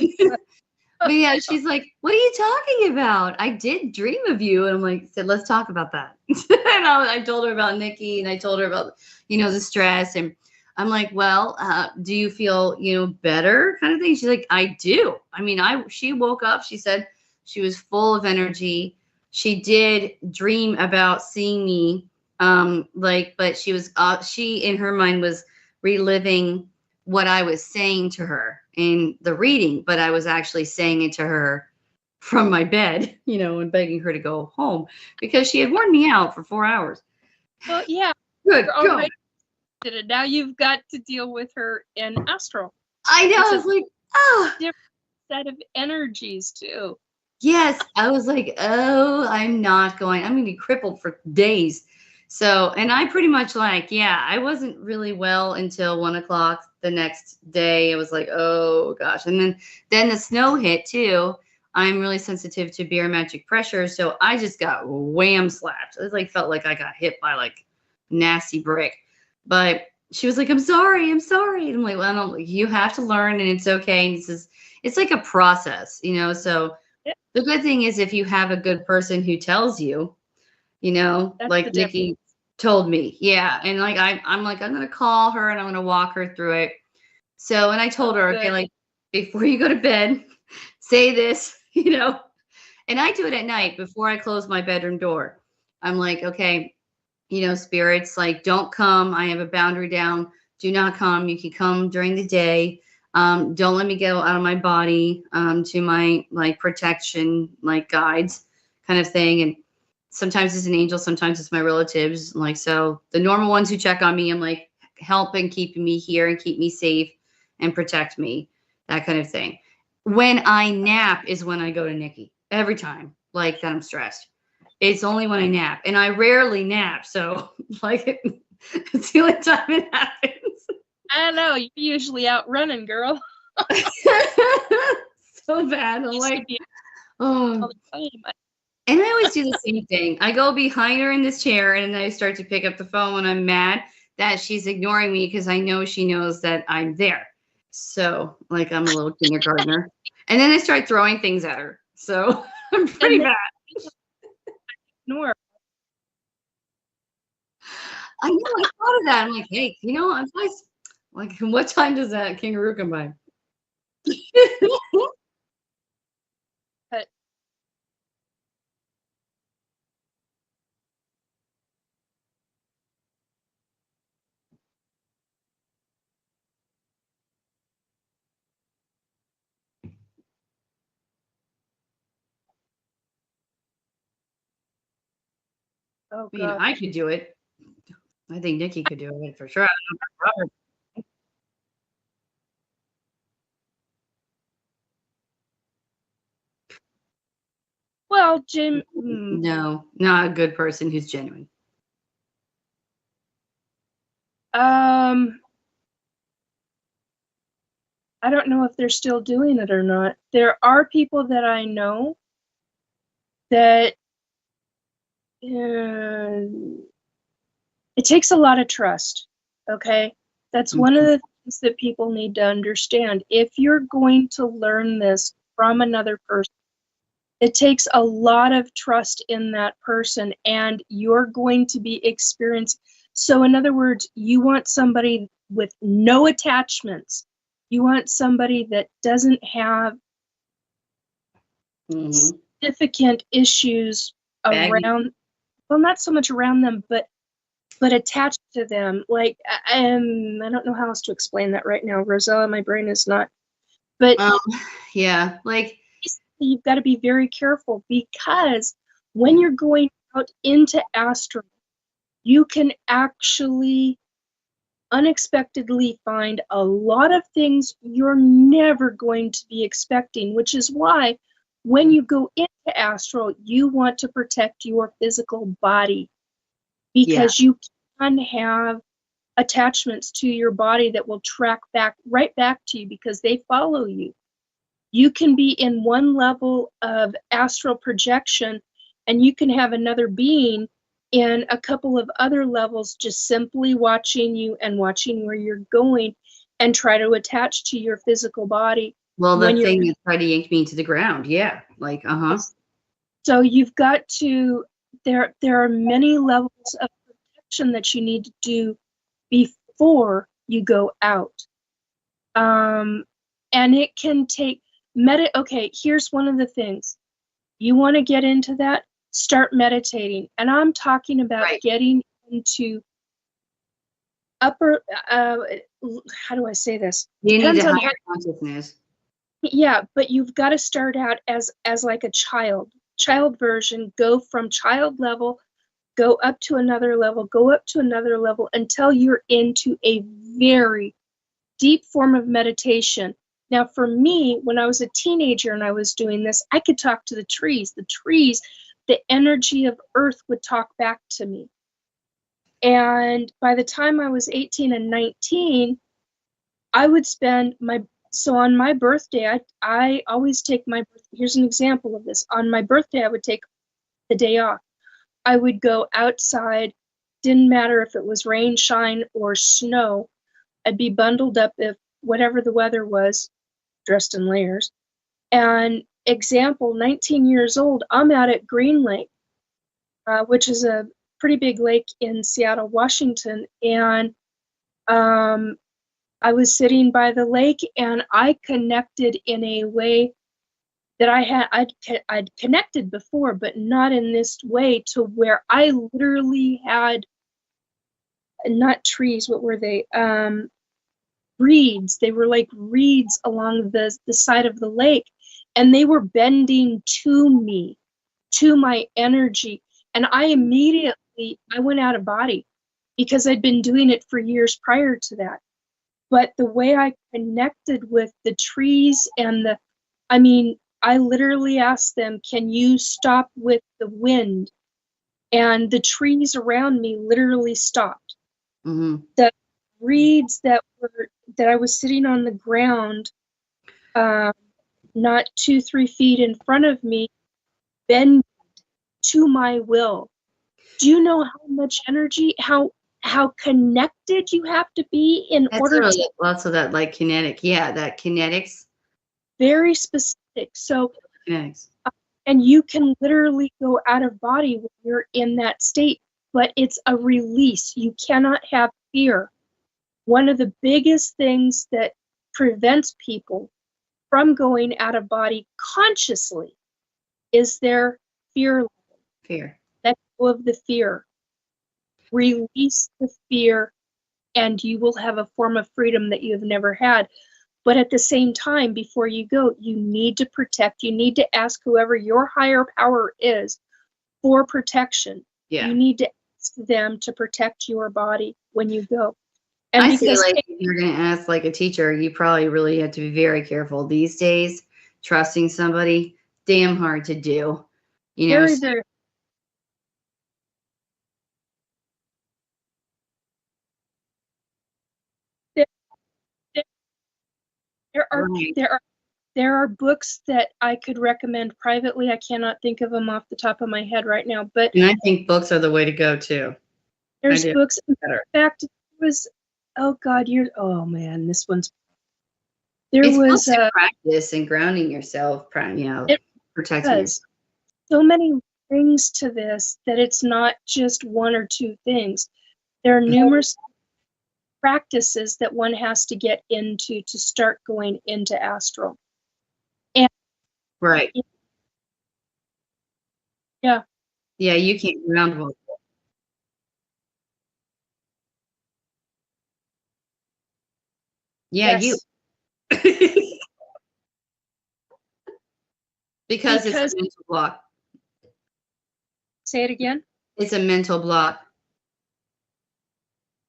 yeah, she's like, what are you talking about? I did dream of you. And I'm like, said, let's talk about that. And I told her about Nikki and I told her about, the stress. And I'm like, well, do you feel, better kind of thing? She's like, I do. I mean, she woke up, she said she was full of energy. She did dream about seeing me. But she in her mind was reliving what I was saying to her in the reading, but I was actually saying it to her from my bed, and begging her to go home because she had worn me out for 4 hours. Well, yeah. Good. Go. Did it. Now you've got to deal with her in astral. I know. I was like, oh. Different set of energies too. Yes. I was like, oh, I'm going to be crippled for days. So, and I pretty much I wasn't really well until 1 o'clock the next day. It was like, oh gosh. And then the snow hit too. I'm really sensitive to barometric pressure. So I just got wham slapped. It felt like I got hit by nasty brick. But she was like, I'm sorry. And I'm like, well, you have to learn and it's okay. And it's like a process, so the good thing is if you have a good person who tells you, like Nikki told me. Yeah. And I'm going to call her and I'm going to walk her through it. So, and I told her, okay, before you go to bed, say this, and I do it at night before I close my bedroom door. I'm like, okay, spirits, don't come. I have a boundary down. Do not come. You can come during the day. Don't let me go out of my body, to my protection, guides kind of thing. And sometimes it's an angel, sometimes it's my relatives. So the normal ones who check on me, I'm helping keep me here and keep me safe and protect me, that kind of thing. When I nap is when I go to Nikki every time, that I'm stressed. It's only when I nap, and I rarely nap. So it's the only time it happens. I know, you're usually out running, girl. So bad. I'm oh. And I always do the same thing. I go behind her in this chair and then I start to pick up the phone when I'm mad. that she's ignoring me because I know she knows that I'm there. So, like, I'm a little kindergartner. And then I start throwing things at her. So, I'm pretty And then bad. ignore. I know, I thought of that. I'm like, hey, I'm nice. Like, what time does that kangaroo come by? But oh I mean, god. I could do it. I think Nikki could do it for sure. I don't know about Robert. Well, Jim, No, not a good person who's genuine. I don't know if they're still doing it or not. There are people that I know that it takes a lot of trust. Okay, that's one of the things that people need to understand. If you're going to learn this from another person, it takes a lot of trust in that person, and you're going to be experiencing. So, in other words, you want somebody with no attachments. You want somebody that doesn't have significant issues Baggy. around, well, not so much around them, but attached to them. Like, I don't know how else to explain that right now, Rosella. My brain is not. But Yeah, like, you've got to be very careful, because when you're going out into astral, you can actually unexpectedly find a lot of things you're never going to be expecting, which is why when you go into astral, you want to protect your physical body, because you can have attachments to your body that will track right back to you because they follow you. You can be in one level of astral projection and you can have another being in a couple of other levels just simply watching you and watching where you're going and try to attach to your physical body. Well, the thing that tried to yank me to the ground. Yeah. Like, So you've got to, there are many levels of protection that you need to do before you go out. And it can take, okay, here's one of the things. You want to get into that? Start meditating. And I'm talking about getting into upper, how do I say this? You need to higher consciousness. Yeah, but you've got to start out as like a child version, go from child level, go up to another level, go up to another level until you're into a very deep form of meditation. Now, for me, when I was a teenager and I was doing this, I could talk to the trees. The energy of earth would talk back to me. And by the time I was 18 and 19, I would spend so on my birthday, I always take here's an example of this. On my birthday, I would take the day off. I would go outside, didn't matter if it was rain, shine, or snow. I'd be bundled up if whatever the weather was, dressed in layers. And example, 19 years old, I'm out at Green Lake, which is a pretty big lake in Seattle, Washington. And I was sitting by the lake and I connected in a way that I'd connected before, but not in this way, to where I literally had, not trees, what were they? Reeds. They were like reeds along the side of the lake, and they were bending to me, to my energy. And I went out of body because I'd been doing it for years prior to that. But the way I connected with the trees and I literally asked them, can you stop with the wind? And the trees around me literally stopped. Mm-hmm. The reeds that I was sitting on the ground, not 2-3 feet in front of me, bend to my will. Do you know how much energy, how how connected you have to be in That's order really to lots of that like kinetic. Yeah, that kinetics. very specific. So, Kinetics. and you can literally go out of body when you're in that state, but it's a release. You cannot have fear. One of the biggest things that prevents people from going out of body consciously is their fear. Fear. Let go of the fear. Release the fear, and you will have a form of freedom that you have never had. But at the same time, before you go, you need to protect. You need to ask whoever your higher power is for protection. Yeah. You need to ask them to protect your body when you go. And I feel because like if you're going to ask like a teacher, you probably really have to be very careful these days. Trusting somebody, damn hard to do. You know, very, very there, there, right. there are books that I could recommend privately. I cannot think of them off the top of my head right now, but And I think books are the way to go too. there's do. books. In Better. fact, it was, oh God, oh man, this one's, there It's was constant practice and grounding yourself, it protecting yourself. was so many things to this that it's not just one or two things. There are numerous practices that one has to get into to start going into astral. And Right. yeah. Yeah, you can't ground well. Yeah, Yes. you. Because it's a mental block. Say it again. It's a mental block.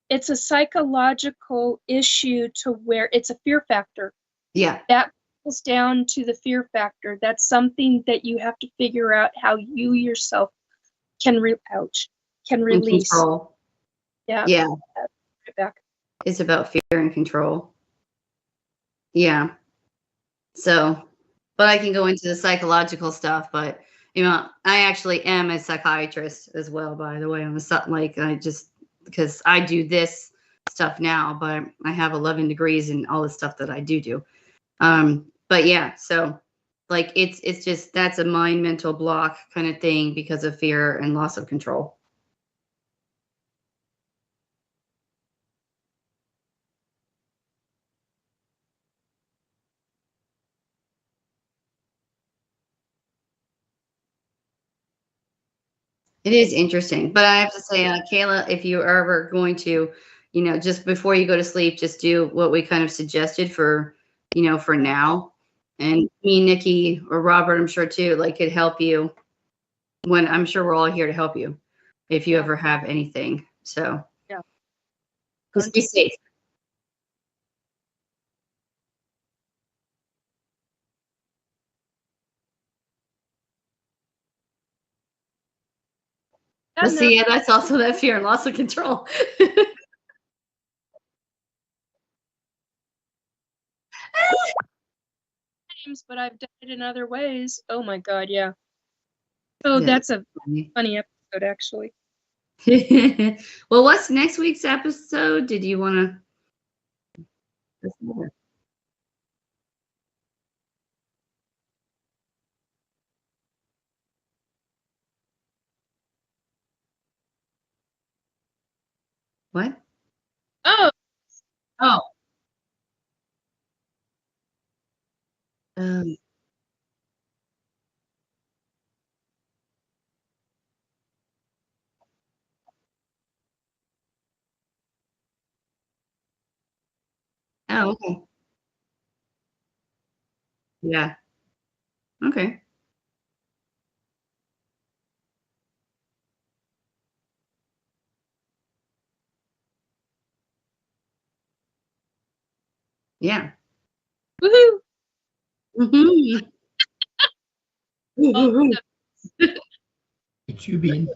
It's a psychological issue to where it's a fear factor. Yeah. That goes down to the fear factor. That's something that you have to figure out how you yourself can release. Control. Yeah. Yeah. Right back. It's about fear and control. Yeah. So, but I can go into the psychological stuff, but you know, I actually am a psychiatrist as well, by the way. I'm because I do this stuff now, but I have 11 degrees in all the stuff that I do. But yeah, so like it's just that's a mind mental block kind of thing because of fear and loss of control. It is interesting, but I have to say, Kayla, if you are ever going to, just before you go to sleep, just do what we kind of suggested for now. And me, Nikki, or Robert, I'm sure too, like could help you when I'm sure we're all here to help you if you ever have anything. So Yeah. just be safe. Well, see, yeah, that's also that fear and loss of control. But I've done it in other ways. Oh my God, yeah. Oh, Yeah, that's a funny episode, actually. Well, what's next week's episode? Did you want to? What? Oh. Oh. Oh, okay. Yeah. Okay. Yeah. Woohoo! Mm-hmm. Oh, Get you being.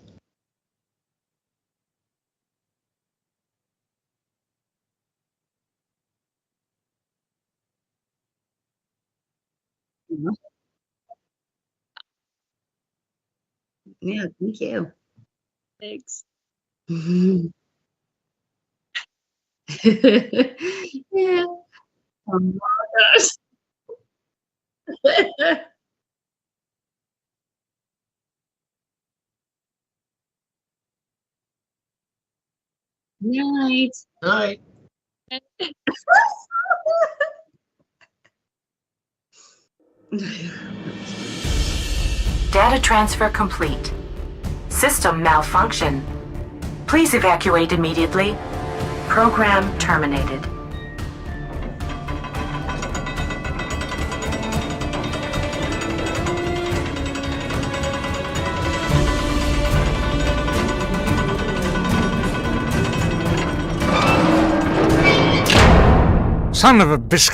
Yeah, thank you. thanks. Yeah. Oh my gosh. Night. Night. Data transfer complete. System malfunction. Please evacuate immediately. Program terminated. Son of a biscuit.